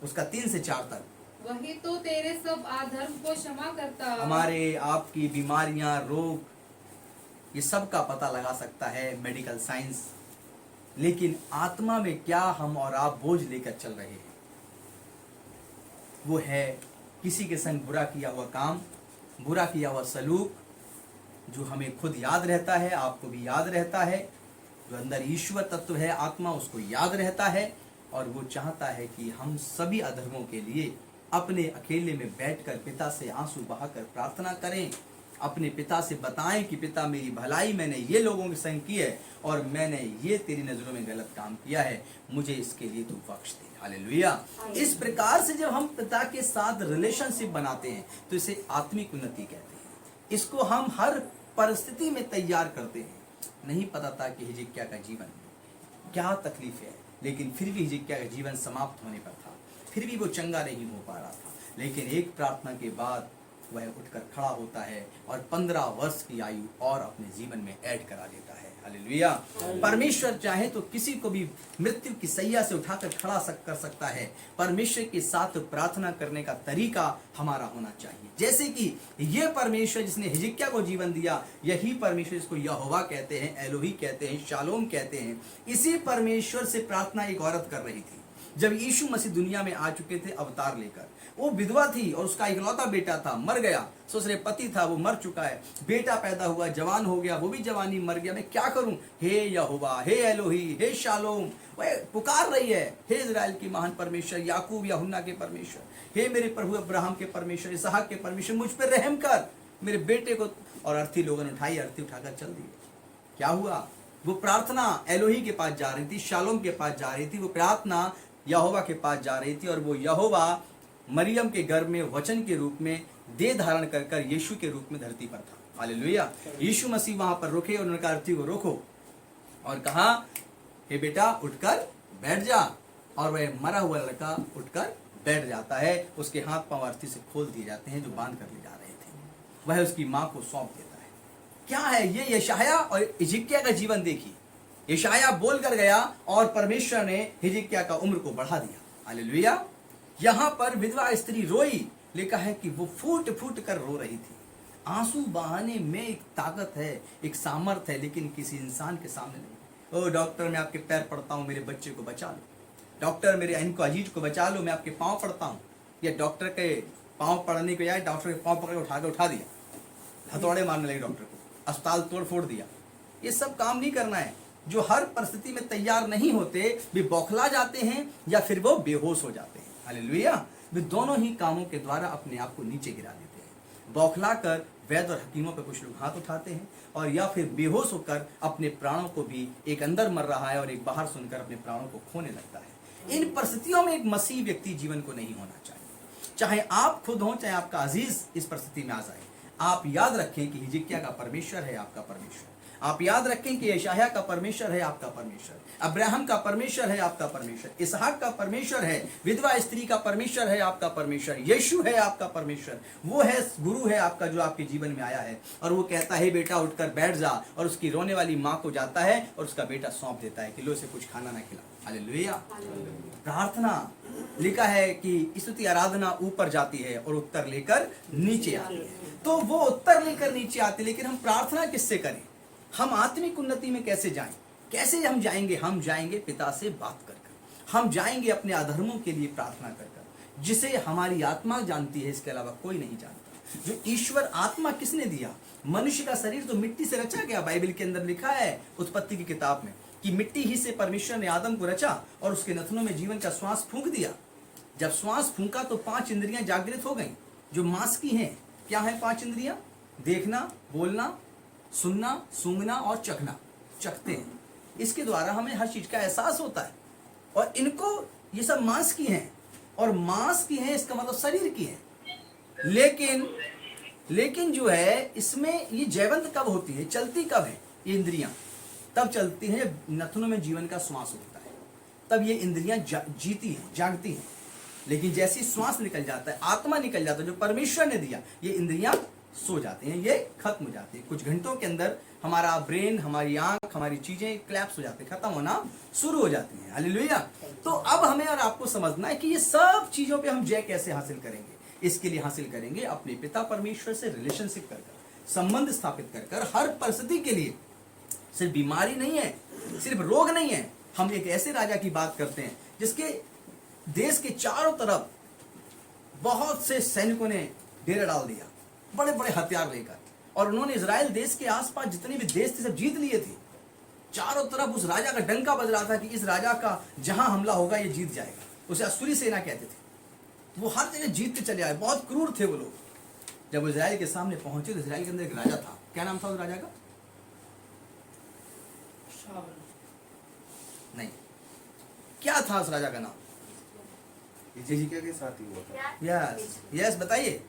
उसका 3 से 4 तक, वही तो तेरे सब अधर्म को क्षमा करता। हमारे आपकी बीमारियां, रोग, ये सब का पता लगा सकता है मेडिकल साइंस, लेकिन आत्मा में क्या हम और आप बोझ लेकर चल रहे हैं, वो है किसी के संग बुरा किया हुआ काम, बुरा किया हुआ सलूक, जो हमें खुद याद रहता है, आपको भी याद रहता है, जो अंदर ईश्वर तत्व है आत्मा उसको याद रहता है, और वो चाहता है कि हम सभी अधर्मों के लिए अपने अकेले में बैठकर पिता से आंसू बहाकर प्रार्थना करें, अपने पिता से बताएं कि पिता मेरी भलाई मैंने ये लोगों के संग की है और मैंने ये तेरी नजरों में गलत काम किया है, मुझे इसके लिए तू बख्श दे। हालेलुया। इस प्रकार से जब हम पिता के साथ रिलेशनशिप बनाते हैं तो इसे आत्मिक उन्नति कहते हैं। इसको हम हर परिस्थिति में तैयार करते हैं। नहीं पता था कि हिजकिय्याह का जीवन क्या तकलीफ है, लेकिन फिर भी हिजकिय्याह का जीवन समाप्त होने पर था, फिर भी वो चंगा नहीं हो पा रहा था, लेकिन एक प्रार्थना के बाद वह उठकर खड़ा होता है और 15 वर्ष की आयु और अपने जीवन में ऐड करा देता है। हालेलुया। परमेश्वर चाहे तो किसी को भी मृत्यु की सैया से उठाकर खड़ा कर सकता है। परमेश्वर के साथ प्रार्थना करने का तरीका हमारा होना चाहिए। जैसे कि ये परमेश्वर जिसने हिजकिय्याह को जीवन दिया, यही परमेश्वर जिसको यहोवा कहते हैं, एलोही कहते हैं, शालोम कहते हैं, इसी परमेश्वर से प्रार्थना एक औरत कर रही थी। जब यीशु मसीह दुनिया में आ चुके थे अवतार लेकर, वो विधवा थी और उसका इकलौता बेटा था, मर गया। ससुरे पति था, वो मर चुका है। बेटा पैदा हुआ, जवान हो गया, वो भी जवानी मर गया। मैं क्या करूं? हे यहोवा, हे एलोही, हे शालोम, वह पुकार रही है, हे इजराइल की महान परमेश्वर, याकूब यूहन्ना के परमेश्वर, हे मेरे प्रभु अब्राहम के परमेश्वर, इसहाक के परमेश्वर, मुझ पर रहम कर, मेरे बेटे को। और अर्थी लोगों ने उठाई, अर्थी उठाकर चल दिए। क्या हुआ? वो प्रार्थना एलोही के पास जा रही थी, शालोम के पास जा रही थी, वो प्रार्थना यहोवा के पास जा रही थी, और वो यहोवा मरियम के गर्भ में वचन के रूप में देह धारण कर कर यीशु के रूप में धरती पर था। हालेलुया। यीशु मसीह वहां पर रुके और उन्होंने कहा अर्थी को रोको, और कहा हे बेटा उठकर बैठ जा। और वह मरा हुआ लड़का उठकर बैठ जाता है। उसके हाथ पांव अर्थी से खोल दिए जाते हैं जो बांध कर ले जा रहे थे। वह उसकी मां को सौंप देता है। क्या है ये? यशायाह और हिजकिय्याह का जीवन देखिए। यशायाह बोल कर गया और परमेश्वर ने हिजकिय्याह का उम्र को बढ़ा दिया। हालेलुया। यहाँ पर विधवा स्त्री रोई, लिखा है कि वो फूट फूट कर रो रही थी। आंसू बहाने में एक ताकत है, एक सामर्थ है, लेकिन किसी इंसान के सामने नहीं। ओ डॉक्टर, मैं आपके पैर पड़ता हूँ, मेरे बच्चे को बचा लो। डॉक्टर, मेरे इनको अजीज को बचा लो, मैं आपके पाँव पड़ता हूँ। या डॉक्टर के पाँव पड़ने के बजाय डॉक्टर के पाँव पकड़ उठा दिया, हथौड़े मारने लगे डॉक्टर को, अस्पताल तोड़ फोड़ दिया। ये सब काम नहीं करना है। जो हर परिस्थिति में तैयार नहीं होते वे बौखला जाते हैं या फिर वो बेहोश हो जाते हैं। हालेलुया। वे दोनों ही कामों के द्वारा अपने आप को नीचे गिरा देते हैं। बौखला कर वैद्य और हकीमों पर कुछ लोग हाथ उठाते हैं, और या फिर बेहोश होकर अपने प्राणों को भी, एक अंदर मर रहा है और एक बाहर सुनकर अपने प्राणों को खोने लगता है। इन परिस्थितियों में एक मसीह व्यक्ति जीवन को नहीं होना चाहिए। चाहे आप खुद हो, चाहे आपका अजीज इस परिस्थिति में आ जाए, आप याद रखें कि हिजकिय्याह का परमेश्वर है आपका परमेश्वर। आप याद रखें कि यशायाह का परमेश्वर है आपका परमेश्वर, अब्राहम का परमेश्वर है आपका परमेश्वर, इसहाक का परमेश्वर है, विधवा स्त्री का परमेश्वर है आपका परमेश्वर, यीशु है आपका परमेश्वर। वो है गुरु है आपका जो आपके जीवन में आया है, और वो कहता है बेटा उठकर बैठ जा, और उसकी रोने वाली माँ को जाता है और उसका बेटा सौंप देता है कि लो इसे कुछ खाना ना खिला। हालेलुया। प्रार्थना लिखा है कि स्तुति आराधना ऊपर जाती है और उत्तर लेकर नीचे आती है। तो वो उत्तर लेकर नीचे आती है, लेकिन हम प्रार्थना किससे करें? हम आत्मिक उन्नति में कैसे जाएं? कैसे हम जाएंगे? हम जाएंगे पिता से बात कर कर, हम जाएंगे अपने अधर्मों के लिए प्रार्थना कर कर, जिसे हमारी आत्मा जानती है, इसके अलावा कोई नहीं जानता। जो ईश्वर आत्मा किसने दिया? मनुष्य का शरीर तो मिट्टी से रचा गया। बाइबल के अंदर लिखा है उत्पत्ति की किताब में कि मिट्टी ही से परमेश्वर ने आदम को रचा और उसके नथनों में जीवन का श्वास फूंक दिया। जब श्वास फूंका तो 5 इंद्रियां जागृत हो गईं, जो मांस की हैं। क्या है 5 इंद्रियां? देखना, बोलना, सुनना, सूंघना और चखना। चखते हैं, इसके द्वारा हमें हर चीज का एहसास होता है। और इनको, ये सब मांस की हैं, और मांस की हैं इसका मतलब शरीर की है। लेकिन लेकिन जो है इसमें ये जयवंत कब होती है, चलती कब है ये इंद्रियां? तब चलती हैं जब नथनों में जीवन का श्वास होता है, तब ये इंद्रियां जीती हैं, जागती हैं। लेकिन जैसे ही श्वास निकल जाता है, आत्मा निकल जाता है जो परमेश्वर ने दिया, ये इंद्रियां सो जाती हैं, ये खत्म हो जाती है। कुछ घंटों के अंदर हमारा ब्रेन, हमारी आंख, हमारी चीजें क्लैप्स हो जाती है, खत्म होना शुरू हो जाती हैं। हालेलुया। तो अब हमें और आपको समझना है कि ये सब चीजों पे हम जय कैसे हासिल करेंगे। इसके लिए हासिल करेंगे अपने पिता परमेश्वर से रिलेशनशिप कर, संबंध स्थापित कर हर परिस्थिति के लिए। सिर्फ बीमारी नहीं है, सिर्फ रोग नहीं है। हम एक ऐसे राजा की बात करते हैं जिसके देश के चारों तरफ बहुत से सैनिकों ने डेरा डाल दिया, बड़े बड़े हथियार लेकर, और उन्होंने इजराइल देश के आसपास जितने भी देश थे सब जीत लिए थे। चारों तरफ उस राजा का डंका बज रहा था कि इस राजा का जहां हमला होगा ये जीत जाएगा। उसे असूरी सेना कहते थे। वो हर जगह जीतते चले आए, बहुत क्रूर थे वो लोग। जब वो इजराइल के सामने पहुंचे तो इजराइल के अंदर एक राजा था। क्या नाम था उस राजा का? शावल। नहीं, क्या था उस राजा का नाम? हिजकिय्याह के साथ ही हुआ था। यस यस, बताइए।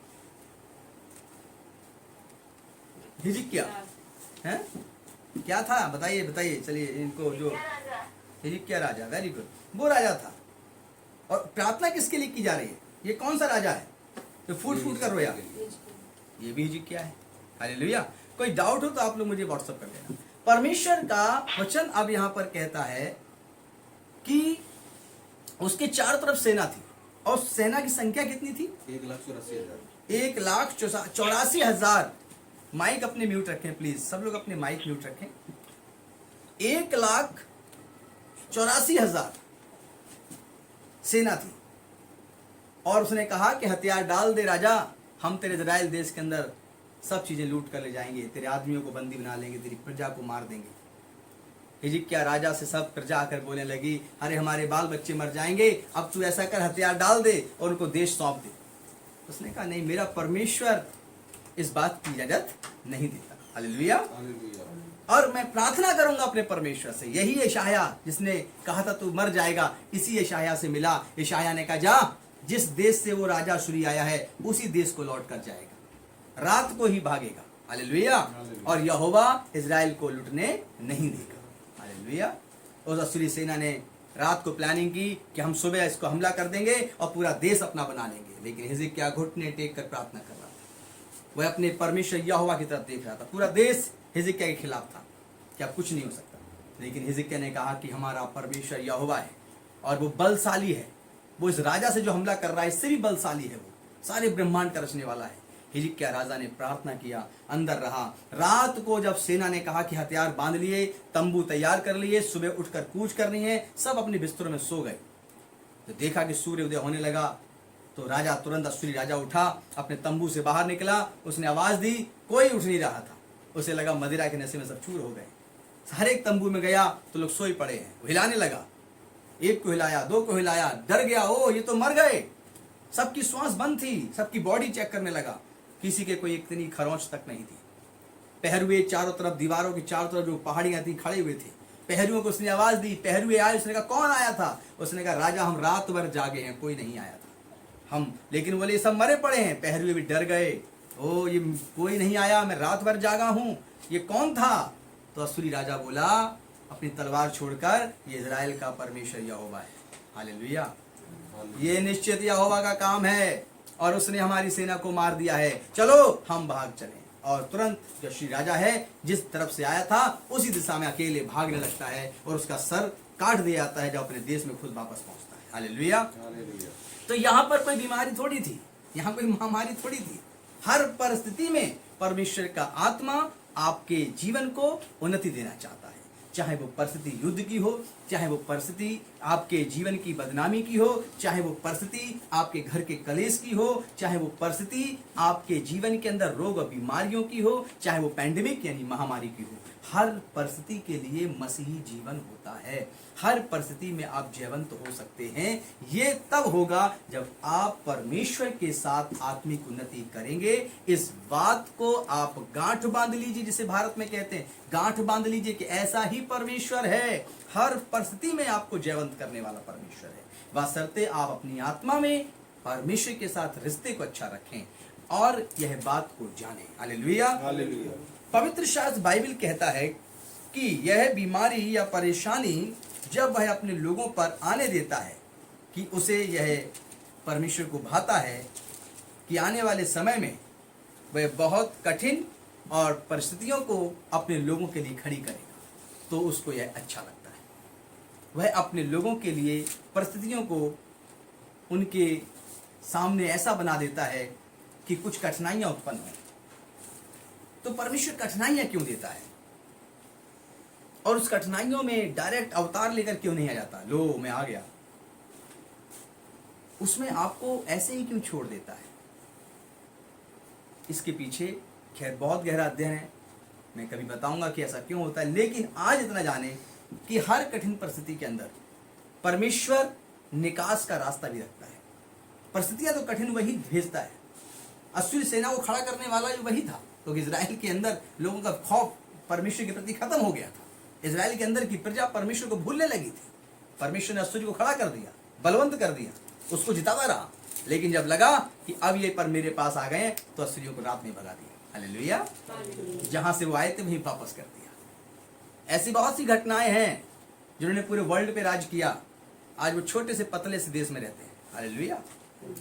हिजकिय्याह हैं? क्या था, बताइए बताइए। चलिए इनको जो हिजकिय्याह राजा, वेरी गुड, वो राजा था। और प्रार्थना किसके लिए की जा रही है? ये कौन सा राजा है जो फूट फूट कर रोया? ये भी हिजकिय्याह है। हालेलुया। कोई डाउट हो तो आप लोग मुझे व्हाट्सएप कर देना। परमेश्वर का वचन अब यहाँ पर कहता है कि उसके चारों तरफ सेना थी, और सेना की संख्या कितनी थी? 1,84,000। 1,84,000। माइक अपने म्यूट रखें प्लीज, सब लोग अपने माइक म्यूट रखें। 1,84,000 सेना थी, और उसने कहा कि हथियार डाल दे राजा, हम तेरे इजराइल देश के अंदर सब चीजें लूट कर ले जाएंगे, तेरे आदमियों को बंदी बना लेंगे, तेरी प्रजा को मार देंगे। हिजकिय्याह राजा से सब प्रजा आकर बोलने लगी, अरे हमारे बाल बच्चे मर जाएंगे, अब तू ऐसा कर, हथियार डाल दे और उनको देश सौंप दे। उसने कहा नहीं, मेरा परमेश्वर इस बात की इजाजत नहीं देता। हालेलुया। और मैं प्रार्थना करूंगा अपने परमेश्वर से। यही यशायाह जिसने कहा था तू मर जाएगा, इसी यशायाह से मिला। यशायाह ने कहा जा, जिस देश से वो राजा अश्शूरी आया है उसी देश को लौट कर जाएगा, रात को ही भागेगा। हालेलुया। और यहोवा इजराइल को लुटने नहीं देगा। हालेलुया। उस अश्शूरी सेना ने रात को प्लानिंग की कि हम सुबह इसको हमला कर देंगे और पूरा देश अपना बना लेंगे। लेकिन हिजकिय्याह घुटने टेक कर प्रार्थना कर रहा था, वह अपने परमेश्वर यहोवा की तरफ देख रहा था। पूरा देश हिजकिय्याह के खिलाफ था कि अब कुछ नहीं हो सकता। लेकिन हिजकिय्याह ने कहा कि हमारा परमेश्वर यहोवा है और वो बलशाली है, वो इस राजा से जो हमला कर रहा है इससे भी बलशाली है, वो सारे ब्रह्मांड का रचने वाला है। हिजकिय्याह राजा ने प्रार्थना किया, अंदर रहा। रात को जब सेना ने कहा कि हथियार बांध लिए, तंबू तैयार कर लिए, सुबह उठकर कूच करनी है, सब अपने बिस्तरों में सो गए। तो देखा कि सूर्य उदय होने लगा तो राजा तुरंत, अश्शूरी राजा उठा, अपने तंबू से बाहर निकला, उसने आवाज दी, कोई उठ नहीं रहा था। उसे लगा मदिरा के नशे में सब चूर हो गए। हर एक तंबू में गया तो लोग सोए पड़े हैं। वो हिलाने लगा, एक को हिलाया, दो को हिलाया, डर गया, ओ ये तो मर गए। सबकी श्वास बंद थी, सबकी बॉडी चेक करने लगा, किसी के कोई इतनी खरोंच तक नहीं थी। पहरुए चारों तरफ, दीवारों की चारों तरफ जो पहाड़ियां थी खड़े हुए थे। पहरुओं को उसने आवाज दी, पहरुए आए। उसने कहा कौन आया था? उसने कहा राजा हम रात भर जागे हैं, कोई नहीं आया था हम। लेकिन बोले सब मरे पड़े हैं। पहरुए भी डर गए, ओ ये कोई नहीं आया, मैं रात भर जागा हूं, ये कौन था? तो अश्शूरी राजा बोला अपनी तलवार छोड़कर, ये इजराइल का परमेश्वर यहोवा है। हालेलुया। ये निश्चित यहोवा का काम है और उसने हमारी सेना को मार दिया है, चलो हम भाग चलें। और तुरंत जो अश्शूरी राजा है जिस तरफ से आया था उसी दिशा में अकेले भागने लगता है और उसका सर काट दिया जाता है, जब अपने देश में खुद वापस पहुंचता है। हालेलुया। तो यहाँ पर कोई बीमारी थोड़ी थी, यहाँ कोई महामारी थोड़ी थी। हर परिस्थिति में परमेश्वर का आत्मा आपके जीवन को उन्नति देना चाहता है। चाहे वो परिस्थिति युद्ध की हो, चाहे वो परिस्थिति आपके जीवन की बदनामी की हो, चाहे वो परिस्थिति आपके घर के कलेश की हो, चाहे वो परिस्थिति आपके जीवन के अंदर रोग और बीमारियों की हो, चाहे वो पैंडेमिक यानी महामारी की हो। हर परिस्थिति के लिए मसीही जीवन होता है। हर परिस्थिति में आप जयवंत हो सकते हैं। ये तब होगा जब आप परमेश्वर के साथ आत्मिक उन्नति करेंगे। इस बात को आप गांठ बांध लीजिए, जिसे भारत में कहते हैं गांठ बांध लीजिए कि ऐसा ही परमेश्वर है। हर परिस्थिति में आपको जयवंत करने वाला परमेश्वर है, बशर्ते आप अपनी आत्मा में परमेश्वर के साथ रिश्ते को अच्छा रखें। और यह बात को जाने। हालेलुया। पवित्र शास्त्र बाइबल कहता है कि यह बीमारी या परेशानी जब वह अपने लोगों पर आने देता है कि उसे यह परमेश्वर को भाता है कि आने वाले समय में वह बहुत कठिन और परिस्थितियों को अपने लोगों के लिए खड़ी करेगा, तो उसको यह अच्छा लगता है। वह अपने लोगों के लिए परिस्थितियों को उनके सामने ऐसा बना देता है कि कुछ कठिनाइयां उत्पन्न हो। तो परमेश्वर कठिनाइयां क्यों देता है? और उस कठिनाइयों में डायरेक्ट अवतार लेकर क्यों नहीं आ जाता, लो मैं आ गया? उसमें आपको ऐसे ही क्यों छोड़ देता है? इसके पीछे खैर बहुत गहरा अध्ययन है, मैं कभी बताऊंगा कि ऐसा क्यों होता है, लेकिन आज इतना जाने कि हर कठिन परिस्थिति के अंदर परमेश्वर निकास का रास्ता भी रखता है। परिस्थितियां तो कठिन वही भेजता है। अश्शूर सेना को खड़ा करने वाला जो वही था, तो इजराइल के अंदर लोगों का खौफ परमेश्वर के प्रति खत्म हो गया था। इजराइल के अंदर की प्रजा परमेश्वर को भूलने लगी थी। परमेश्वर ने अश्शूर को खड़ा कर दिया, बलवंत कर दिया, उसको जिताता रहा। लेकिन जब लगा कि अब ये पर मेरे पास आ गए, तो अश्शूरियों को रात में भगा दिया। हालेलुया। जहां से वो आए थे वहीं वापस कर दिया। ऐसी बहुत सी घटनाएं हैं जिन्होंने पूरे वर्ल्ड पे राज किया। आज वो छोटे से पतले से देश में रहते हैं। हालेलुया।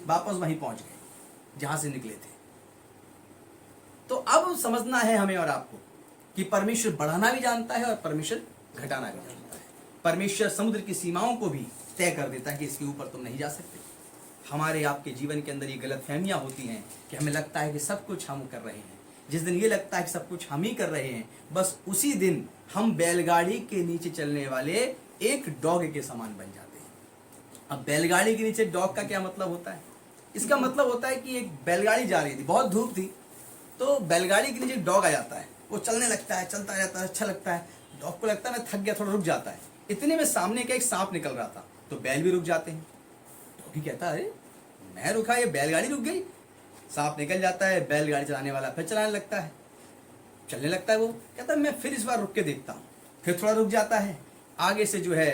वापस वहीं पहुंच गए जहां से निकले थे। तो अब समझना है हमें और आपको कि परमेश्वर बढ़ाना भी जानता है और परमेश्वर घटाना भी जानता है। परमेश्वर समुद्र की सीमाओं को भी तय कर देता है कि इसके ऊपर तुम नहीं जा सकते। हमारे आपके जीवन के अंदर ये गलतफहमियां होती हैं कि हमें लगता है कि सब कुछ हम कर रहे हैं। जिस दिन ये लगता है कि सब कुछ हम ही कर रहे हैं, बस उसी दिन हम बैलगाड़ी के नीचे चलने वाले एक डॉग के समान बन जाते हैं। अब बैलगाड़ी के नीचे डॉग का क्या मतलब होता है? इसका मतलब होता है कि एक बैलगाड़ी जा रही थी, बहुत धूप थी, तो बैलगाड़ी के नीचे डॉग आ जाता है, वो चलने लगता है, चलता जाता है, अच्छा लगता है। डॉग को लगता है मैं थक गया, थोड़ा रुक जाता है। इतने में सामने का एक सांप निकल रहा था, तो बैल भी रुक जाते हैं। डॉगी कहता है मैं रुका, ये बैलगाड़ी रुक गई। सांप निकल जाता है, बैलगाड़ी चलाने वाला फिर चलाने लगता है, चलने लगता है। वो कहता है मैं फिर इस बार रुक के देखता हूँ। फिर थोड़ा रुक जाता है। आगे से जो है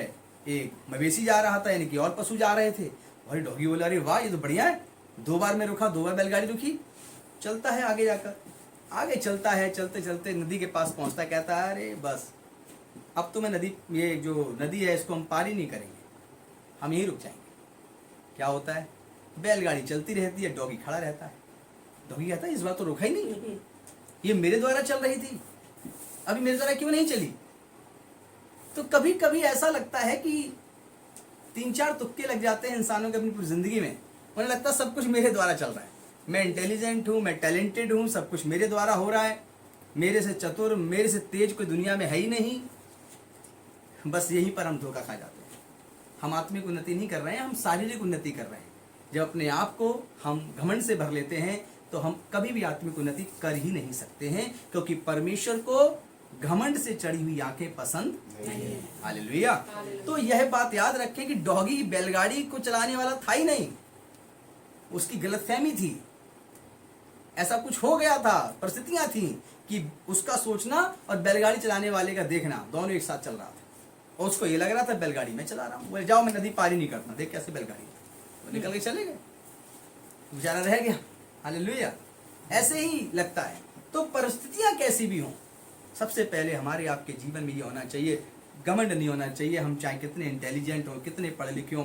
एक मवेशी जा रहा था, यानी कि और पशु जा रहे थे। और डॉगी बोला अरे वाह ये तो बढ़िया है, 2 बार मैं रुका, 2 बार बैलगाड़ी रुकी। चलता है आगे जाकर, आगे चलता है, चलते चलते नदी के पास पहुंचता है। कहता है अरे बस अब तो मैं नदी, ये जो नदी है इसको हम पार ही नहीं करेंगे, हम यहीं रुक जाएंगे। क्या होता है? बैलगाड़ी चलती रहती है, डॉगी खड़ा रहता है। डॉगी कहता है इस बार तो रुका ही नहीं, ये मेरे द्वारा चल रही थी, अभी मेरे द्वारा क्यों नहीं चली? तो कभी कभी ऐसा लगता है कि 3-4 तुक्के लग जाते हैं इंसानों के अपनी पूरी जिंदगी में। उन्हें लगता है सब कुछ मेरे द्वारा चल रहा है, मैं इंटेलिजेंट हूँ, मैं टैलेंटेड हूँ, सब कुछ मेरे द्वारा हो रहा है, मेरे से चतुर, मेरे से तेज कोई दुनिया में है ही नहीं। बस यहीं पर हम धोखा खा जाते हैं। हम आत्मिक उन्नति नहीं कर रहे हैं, हम शारीरिक उन्नति कर रहे हैं। जब अपने आप को हम घमंड से भर लेते हैं तो हम कभी भी आत्मिक उन्नति कर ही नहीं सकते हैं, क्योंकि परमेश्वर को घमंड से चढ़ी हुई आंखें पसंद नहीं है। हालेलुया। तो यह बात याद रखें कि डॉगी बैलगाड़ी को चलाने वाला था ही नहीं, उसकी गलतफहमी थी। ऐसा कुछ हो गया था, परिस्थितियां थी कि उसका सोचना और बैलगाड़ी चलाने वाले का देखना दोनों एक साथ चल रहा था। और उसको ये लग रहा था बैलगाड़ी मैं चला रहा हूँ, बोले जाओ मैं नदी पार ही नहीं करता, देख कैसे बैलगाड़ी। तो निकल के चले गए, बेचारा रह गया। हालेलुया। ऐसे ही लगता है। तो परिस्थितियां कैसी भी हों, सबसे पहले हमारे आपके जीवन में ये होना चाहिए, घमंड नहीं होना चाहिए। हम चाहे कितने इंटेलिजेंट हो, कितने पढ़े लिखे हों,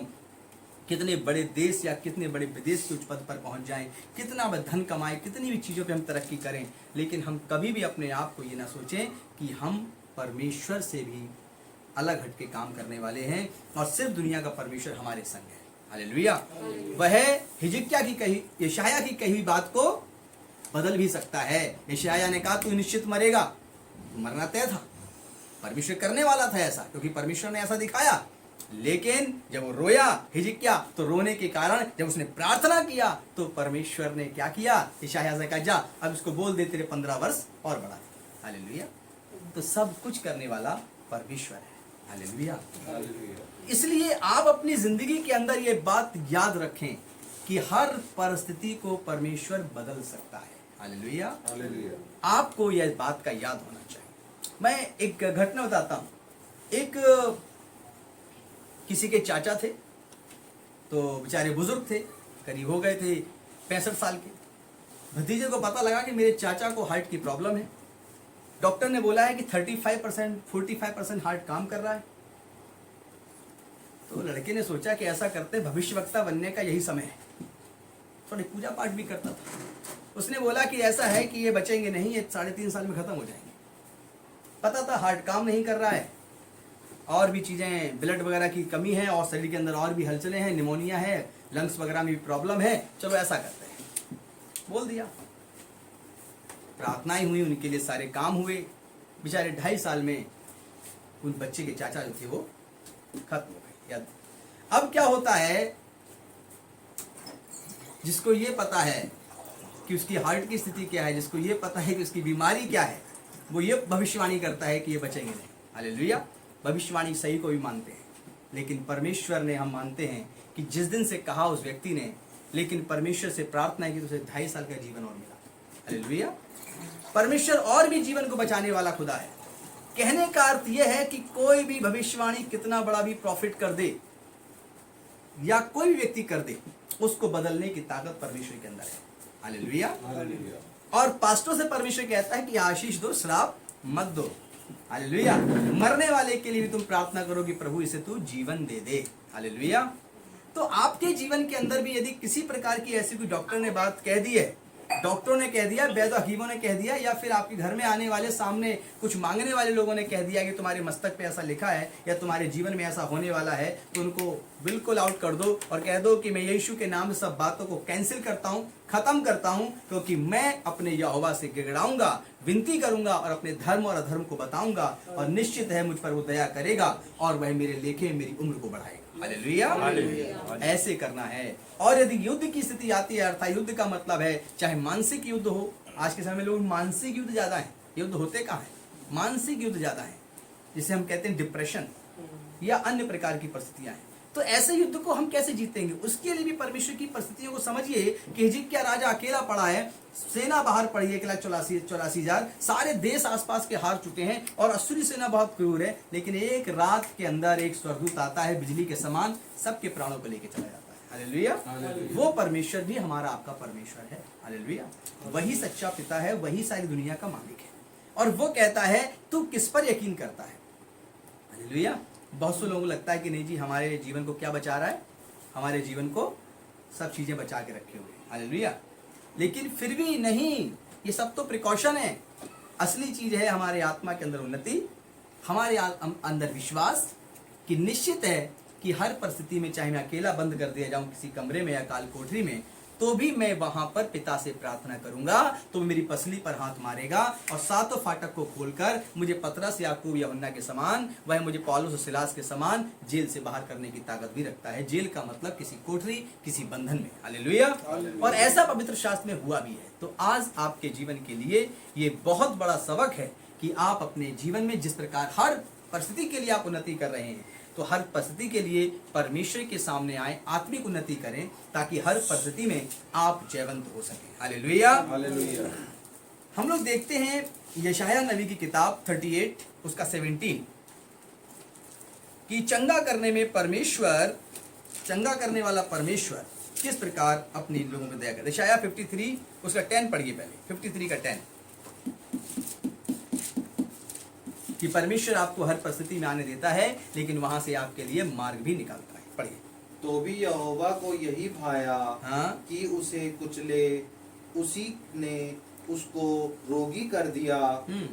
कितने बड़े देश या कितने बड़े विदेश के उच्च पद पर पहुंच जाएं, कितना धन कमाएं, कितनी भी चीज़ों पे हम तरक्की करें, लेकिन हम कभी भी अपने आप को ये ना सोचें कि हम परमेश्वर से भी अलग हट के काम करने वाले हैं और सिर्फ दुनिया का परमेश्वर हमारे संग है। हालेलुया। वह हिजकिय्याह की कही, यशायाह की कही बात को बदल भी सकता है। यशायाह ने कहा तू निश्चित मरेगा, मरना तय था, परमेश्वर करने वाला था ऐसा, क्योंकि परमेश्वर ने ऐसा दिखाया। लेकिन जब वो रोया हिजकिय्याह, तो रोने के कारण जब उसने प्रार्थना किया तो परमेश्वर ने क्या किया? यशायाह से कहा जा अब इसको बोल दे तेरे 15 वर्ष और बढ़ा दे। हालेलुया। तो सब कुछ करने वाला परमेश्वर है। हालेलुया। इसलिए आप अपनी जिंदगी के अंदर ये बात याद रखें कि हर परिस्थिति को परमेश्वर बदल सकता है। हालेलुया। आपको यह बात का याद होना चाहिए। मैं एक घटना बताता हूं। एक किसी के चाचा थे, तो बेचारे बुजुर्ग थे, करीब हो गए थे 65 साल के। भतीजे को पता लगा कि मेरे चाचा को हार्ट की प्रॉब्लम है, डॉक्टर ने बोला है कि 35% 45% हार्ट काम कर रहा है। तो लड़के ने सोचा कि ऐसा करते, भविष्यवक्ता बनने का यही समय है। थोड़ी पूजा पाठ भी करता था। उसने बोला कि ऐसा है कि ये बचेंगे नहीं, ये 3.5 साल में खत्म हो जाएंगे। पता था हार्ट काम नहीं कर रहा है, और भी चीजें, ब्लड वगैरह की कमी है, और शरीर के अंदर और भी हलचलें हैं, निमोनिया है, लंग्स वगैरह में भी प्रॉब्लम है। चलो ऐसा करते हैं, बोल दिया। प्रार्थनाएं हुई, उनके लिए सारे काम हुए। बेचारे 2.5 साल में उन बच्चे के चाचा जो थे वो खत्म हो गए। याद अब क्या होता है, जिसको ये पता है कि उसकी हार्ट की स्थिति क्या है, जिसको ये पता है कि उसकी बीमारी क्या है, वो ये भविष्यवाणी करता है कि ये बचेंगे नहीं। हालेलुया। भविष्यवाणी सही को भी मानते हैं, लेकिन परमेश्वर ने, हम मानते हैं कि जिस दिन से कहा उस व्यक्ति ने, लेकिन परमेश्वर से प्रार्थना की तो उसे 2.5 साल का जीवन और मिला। हालेलुया। परमेश्वर और भी जीवन को बचाने वाला खुदा है। कहने का अर्थ यह है कि कोई भी भविष्यवाणी कितना बड़ा भी प्रॉफिट कर दे, या कोई भी व्यक्ति कर दे, उसको बदलने की ताकत परमेश्वर के अंदर है। हालेलुया। और पास्टरों से परमेश्वर कहता है कि आशीष दो, श्राप मत दो। हालेलुया। मरने वाले के लिए भी तुम प्रार्थना करो कि प्रभु इसे तू जीवन दे दे। हालेलुया। तो आपके जीवन के अंदर भी यदि किसी प्रकार की ऐसी कोई डॉक्टर ने बात कह दी है, डॉक्टरों ने कह दिया, वैद्य हकीमों ने कह दिया, या फिर आपके घर में आने वाले, सामने कुछ मांगने वाले लोगों ने कह दिया कि तुम्हारे मस्तक पे ऐसा लिखा है या तुम्हारे जीवन में ऐसा होने वाला है, तो उनको बिल्कुल आउट कर दो और कह दो कि मैं यीशु के नाम से सब बातों को कैंसिल करता हूं, खत्म करता हूं, क्योंकि मैं अपने यहोवा से गिड़गिड़ाऊंगा, विनती करूंगा और अपने धर्म और अधर्म को बताऊंगा, और निश्चित है मुझ पर वो दया करेगा और वह मेरे लेखे मेरी उम्र को बढ़ाएगा। हालेलुया। ऐसे करना है। और यदि युद्ध की स्थिति आती है, अर्थात युद्ध का मतलब है चाहे मानसिक युद्ध हो, आज के समय में लोग मानसिक युद्ध ज्यादा है, युद्ध होते कहाँ है, मानसिक युद्ध ज्यादा है, जिसे हम कहते हैं डिप्रेशन या अन्य प्रकार की परिस्थितियां हैं। तो ऐसे युद्ध को हम कैसे जीतेंगे, उसके लिए भी परमेश्वर की परिस्थितियों को समझिए कि हिजकिय्याह राजा अकेला पड़ा है, सेना बाहर पड़ी है 1,84,000, सारे देश आसपास के हार चुके हैं, और अश्शूरी सेना बहुत क्रूर है, लेकिन एक रात के अंदर एक स्वर्गदूत आता है बिजली के समान, सबके प्राणों को लेकर चला जाता है। हालेलुया। वो परमेश्वर भी हमारा आपका परमेश्वर है। हालेलुया। वही सच्चा पिता है, वही सारी दुनिया का मालिक है, और वो कहता है तू किस पर यकीन करता है। हालेलुया। बहुत से लोगों को लगता है कि नहीं जी, हमारे जीवन को क्या बचा रहा है, हमारे जीवन को सब चीजें बचा के रखे हुए। हालेलुया। लेकिन फिर भी नहीं, ये सब तो प्रिकॉशन है। असली चीज है हमारे आत्मा के अंदर उन्नति, हमारे अंदर विश्वास कि निश्चित है कि हर परिस्थिति में, चाहे मैं अकेला बंद कर दिया जाऊं किसी कमरे में या काल कोठरी में, तो भी मैं वहां पर पिता से प्रार्थना करूंगा, तो मेरी पसली पर हाथ मारेगा और सातों फाटक को खोलकर मुझे पतरस, याकूब, यूहन्ना के समान, वह मुझे पौलुस और सिलास के समान जेल से बाहर करने की ताकत भी रखता है। जेल का मतलब किसी कोठरी, किसी बंधन में। हालेलुया। और ऐसा पवित्र शास्त्र में हुआ भी है। तो आज आपके जीवन के लिए ये बहुत बड़ा सबक है कि आप अपने जीवन में जिस प्रकार हर परिस्थिति के लिए आप उन्नति कर रहे हैं, तो हर परिस्थिति के लिए परमेश्वर के सामने आए, आत्मिक उन्नति करें, ताकि हर परिस्थिति में आप जयवंत हो सकें। हालेलुया। हालेलुया। हम लोग देखते हैं यशायाह नबी की किताब 38 उसका 17 कि चंगा करने में परमेश्वर, चंगा करने वाला परमेश्वर किस प्रकार अपने लोगों में दया करता है। यशायाह 53 उसका 10 पढ़िए पहले, 53 का 10, कि परमेश्वर आपको हर परिस्थिति में आने देता है, लेकिन वहां से आपके लिए मार्ग भी निकालता है। पढ़िए। तो भी यहोवा को यही भाया हाँ। कि उसे कुचले, उसी ने उसको रोगी कर दिया।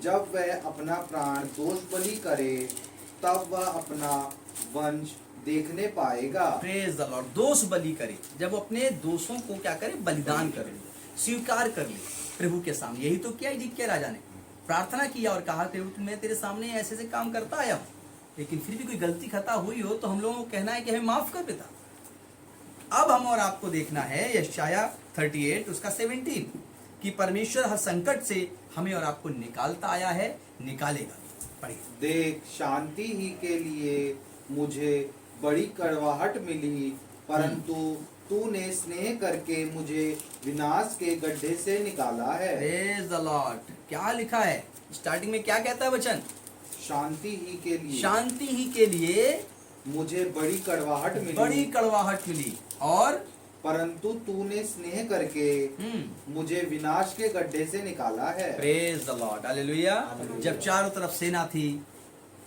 जब वह अपना प्राण दोष बलि करे, तब वह अपना वंश देखने पाएगा। Praise the Lord. दोष बलि करे, जब वो अपने दोषों को क्या करे, बलिदान कर ले, स्वीकार कर ले प्रभु के सामने। यही तो किया हिजकिय्याह राजा ने, प्रार्थना किया और कहा कि मैं तेरे सामने ऐसे ऐसे काम करता आया हूं, लेकिन फिर भी कोई गलती खता हुई हो तो हम लोगों को कहना है कि हमें माफ कर पिता। अब हम और आपको देखना है यशायाह 38 उसका 17 कि परमेश्वर हर संकट से हमें और आपको निकालता आया है, निकालेगा। पढ़िए। देख, शांति ही के लिए मुझे बड़ी कड़वाहट मिली, परंतु तूने स्नेह करके मुझे विनाश के गड्ढे से निकाला है। Praise the Lord. क्या लिखा है स्टार्टिंग में, क्या कहता है वचन? शांति ही के लिए, शांति ही के लिए मुझे बड़ी कड़वाहट मिली, बड़ी कड़वाहट मिली, और परंतु तूने स्नेह करके मुझे विनाश के गड्ढे से निकाला है। Praise the Lord, hallelujah. जब चारों तरफ सेना थी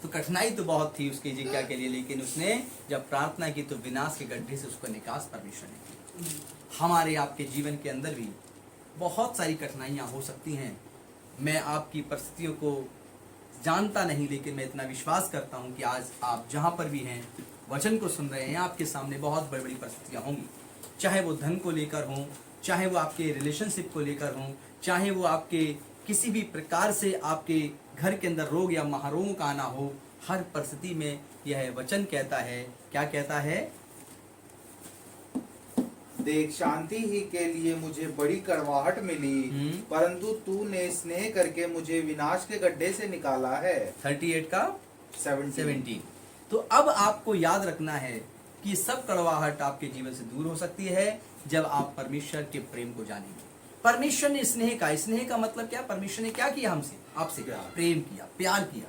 तो कठिनाई तो बहुत थी उसकी जिज्ञा के लिए, लेकिन उसने जब प्रार्थना की तो विनाश के गड्ढे से उसको निकास परमेश्वर ने की। हमारे आपके जीवन के अंदर भी बहुत सारी कठिनाइयां हो सकती हैं। मैं आपकी परिस्थितियों को जानता नहीं, लेकिन मैं इतना विश्वास करता हूं कि आज आप जहां पर भी हैं, वचन को सुन रहे हैं, आपके सामने बहुत बड़ी बड़ी परिस्थितियां होंगी। चाहे वो धन को लेकर हों, चाहे वो आपके रिलेशनशिप को लेकर हों, चाहे वो आपके किसी भी प्रकार से आपके घर के अंदर रोग या महारोगों का आना हो, हर परिस्थिति में यह वचन कहता है, क्या कहता है? देख, शांति ही के लिए मुझे बड़ी कड़वाहट मिली, परंतु तूने स्नेह करके मुझे विनाश के गड्ढे से निकाला है। 38 का 17। तो अब आपको याद रखना है कि सब कड़वाहट आपके जीवन से दूर हो सकती है जब आप परमेश्वर के प्रेम को जानेंगे। परमेश्वर ने स्नेह का मतलब क्या? परमेश्वर ने क्या किया हमसे, आपसे? प्रेम किया, प्यार किया।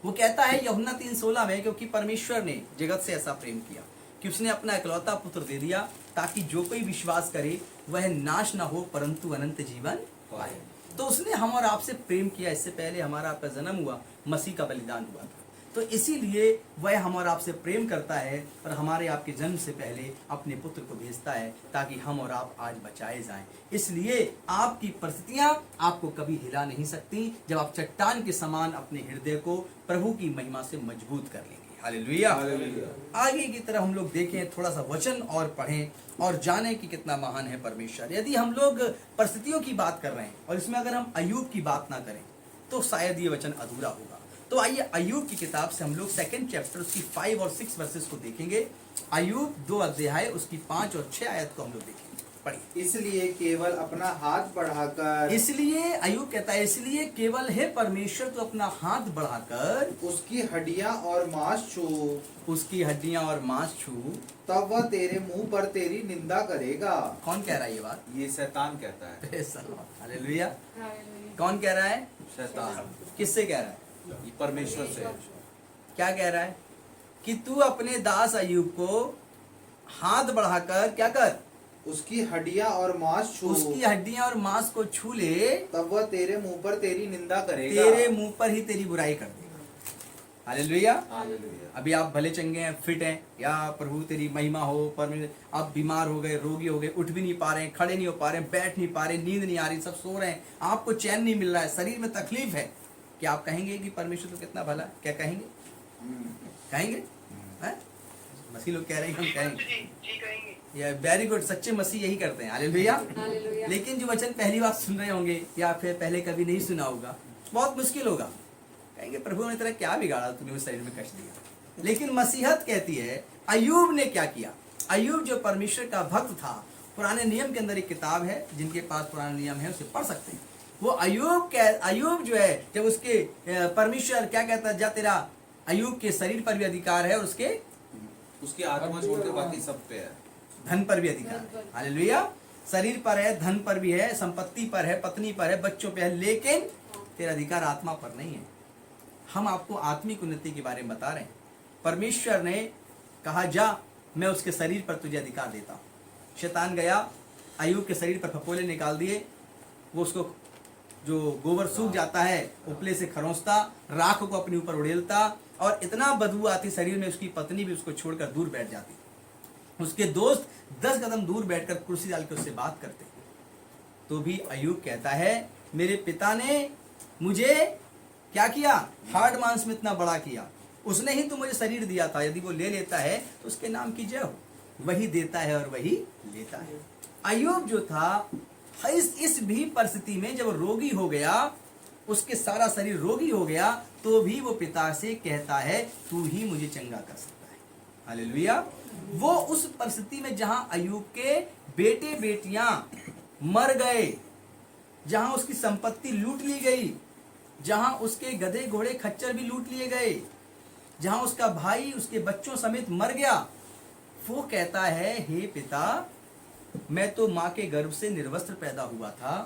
वो कहता है यूहन्ना 3:16 में, क्योंकि परमेश्वर ने जगत से ऐसा प्रेम किया कि उसने अपना इकलौता पुत्र दे दिया, ताकि जो कोई विश्वास करे वह नाश ना हो परंतु अनंत जीवन पाए। तो उसने हम और आपसे प्रेम किया। इससे पहले हमारा आपका जन्म हुआ, मसीह का बलिदान हुआ था, तो इसीलिए वह हम और आपसे प्रेम करता है और हमारे आपके जन्म से पहले अपने पुत्र को भेजता है ताकि हम और आप आज बचाए जाएं। इसलिए आपकी परिस्थितियां आपको कभी हिला नहीं सकती जब आप चट्टान के समान अपने हृदय को प्रभु की महिमा से मजबूत कर लेंगे। हालेलुया। आगे की तरफ हम लोग देखें, थोड़ा सा वचन और पढ़ें और जानें कि कितना महान है परमेश्वर। यदि हम लोग परिस्थितियों की बात कर रहे हैं और इसमें अगर हम अय्यूब की बात ना करें तो शायद ये वचन अधूरा होगा। तो आइए अय्यूब की किताब से हम लोग 2nd चैप्टर उसकी 5 और 6 वर्सेस को देखेंगे। अय्यूब 2 अध्याय उसकी 5 और 6 आयत को हम लोग देखेंगे। पढ़िए। इसलिए केवल अपना हाथ बढ़ाकर, इसलिए अय्यूब कहता है, इसलिए केवल है परमेश्वर तो अपना हाथ बढ़ाकर उसकी हड्डियां और मांस छू, उसकी हड्डियां और मांस छू, तब वह तेरे मुंह पर तेरी निंदा करेगा। कौन कह रहा है ये बात? ये शैतान कहता है। हालेलुया। कौन कह रहा है? शैतान। किससे कह रहा है? ये परमेश्वर से। क्या कह रहा है? कि तू अपने दास अय्यूब को हाथ बढ़ाकर क्या कर? उसकी हड्डियां और मांस छू, उसकी हड्डियां और मांस को छू ले, तब वह तेरे मुंह पर तेरी निंदा करेगा। तेरे मुंह पर ही तेरी बुराई कर देगा। हालेलुया। हालेलुया। अभी आप भले चंगे हैं, फिट हैं, या प्रभु तेरी महिमा हो, पर आप बीमार हो गए, रोगी हो गए, उठ भी नहीं पा रहे हैं, खड़े नहीं हो पा रहे हैं, बैठ नहीं पा रहे, नींद नहीं आ रही, सब सो रहे हैं, आपको चैन नहीं मिल रहा है, शरीर में तकलीफ है, क्या आप कहेंगे कि परमेश्वर तो कितना भला? क्या कहेंगे? कहेंगे? मसीह लोग कह रहे हैं, हम कहेंगे। या वेरी गुड, सच्चे मसीह यही करते हैं। हालेलुया। लेकिन जो वचन पहली बार सुन रहे होंगे या फिर पहले कभी नहीं सुना होगा, बहुत मुश्किल होगा। कहेंगे प्रभु ने तेरा क्या बिगाड़ा, तूने उस शरीर में कष्ट दिया। लेकिन मसीहत कहती है अय्यूब ने क्या किया। अय्यूब जो परमेश्वर का भक्त था, पुराने नियम के अंदर एक किताब है, जिनके पास पुराना नियम है उसे पढ़ सकते हैं। वो अय्यूब जो है, जब उसके परमेश्वर क्या कहता है, जा तेरा अय्यूब के शरीर पर भी अधिकार है और उसकी आत्मा छोड़ के बाकी सब पे है, धन पर भी अधिकार है। हालेलुया। शरीर पर है, धन पर भी है, संपत्ति पर है, पत्नी पर है, बच्चों पे है, लेकिन तेरा अधिकार आत्मा पर नहीं है। हम आपको आत्मिक उन्नति के बारे में बता रहे हैं। परमेश्वर ने कहा जा, मैं उसके शरीर पर तुझे अधिकार देता हूं। शैतान गया, अय्यूब के शरीर पर फफोले निकाल दिए, वो उसको जो गोबर सूख जाता है उपले से खरोंचता, राख को अपने ऊपर उड़ेलता, और इतना बदबू आती शरीर में, उसकी पत्नी भी उसको छोड़कर दूर बैठ जाती। उसके दोस्त 10 कदम दूर बैठकर कुर्सी डाल के उससे बात करते। तो भी अय्यूब कहता है, मेरे पिता ने मुझे क्या किया? हाड़ मांस में इतना बड़ा किया, उसने ही तो मुझे शरीर दिया था। यदि वो ले लेता है तो उसके नाम की जय हो। वही देता है और वही लेता है। अय्यूब जो था, इस भी परिस्थिति में जब रोगी हो गया, उसके सारा शरीर रोगी हो गया, तो भी वो पिता से कहता है, तू ही मुझे चंगा कर सकता है। हालेलुया। वो उस परिस्थिति में जहां अय्यूब के बेटे बेटियां मर गए, जहां उसकी संपत्ति लूट ली गई, जहां उसके गधे घोड़े खच्चर भी लूट लिए गए, जहां उसका भाई उसके बच्चों समेत मर गया, वो कहता है, हे पिता, मैं तो माँ के गर्भ से निर्वस्त्र पैदा हुआ था,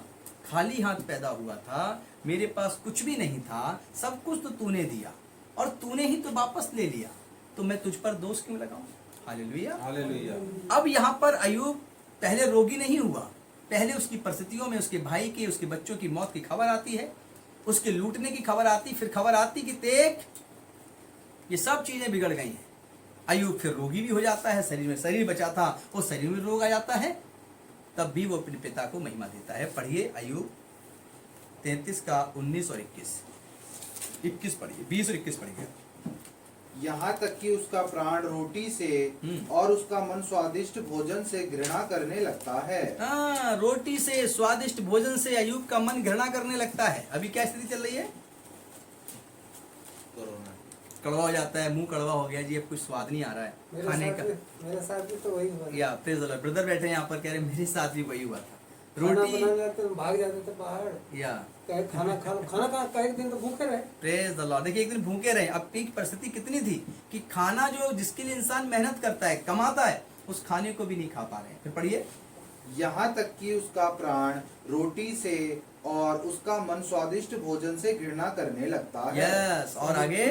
खाली हाथ पैदा हुआ था, मेरे पास कुछ भी नहीं था, सब कुछ तो तूने दिया और तूने ही तो वापस ले लिया, तो मैं तुझ पर दोष क्यों लगाऊं? हालेलुया। हालेलुया। अब यहाँ पर अय्यूब पहले रोगी नहीं हुआ, पहले उसकी परिस्थितियों में उसके भाई के, उसके बच्चों की मौत की खबर आती है, उसके लूटने की खबर आती, फिर खबर आती कि देख ये सब चीजें बिगड़ गई हैं। अय्यूब फिर रोगी भी हो जाता है, शरीर में, शरीर बचा था वो शरीर में रोग आ जाता है, तब भी वो अपने पिता को महिमा देता है। पढ़िए अय्यूब 33 का 19 और 21 पढ़िए, 20 और 21 पढ़िए। यहाँ तक कि उसका प्राण रोटी से और उसका मन स्वादिष्ट भोजन से घृणा करने लगता है। हाँ, रोटी से, स्वादिष्ट भोजन से अय्यूब का मन घृणा करने लगता है। अभी क्या स्थिति चल रही है? कोरोना कड़वा हो जाता है, मुंह कड़वा हो गया जी, अब कुछ स्वाद नहीं आ रहा है खाने का। मेरे साथ भी तो वही हुआ। या प्रेज द लॉर्ड, ब्रदर बैठे हैं यहाँ पर, कह रहे मेरे साथ भी वही हुआ था। खाना रोटी बनाने जाते थे, भाग जाते थे बाहर, या कहे खाना का एक दिन तो भूखे रहे। Praise the Lord. देखिए एक दिन भूखे रहे। अब की परिस्थिति कितनी थी कि खाना जो जिसके लिए इंसान मेहनत करता है, कमाता है, उस खाने को भी नहीं खा पा रहे हैं। फिर पढ़िए। यहाँ तक कि उसका प्राण रोटी से और उसका मन स्वादिष्ट भोजन से घृणा करने लगता है। यस, और आगे,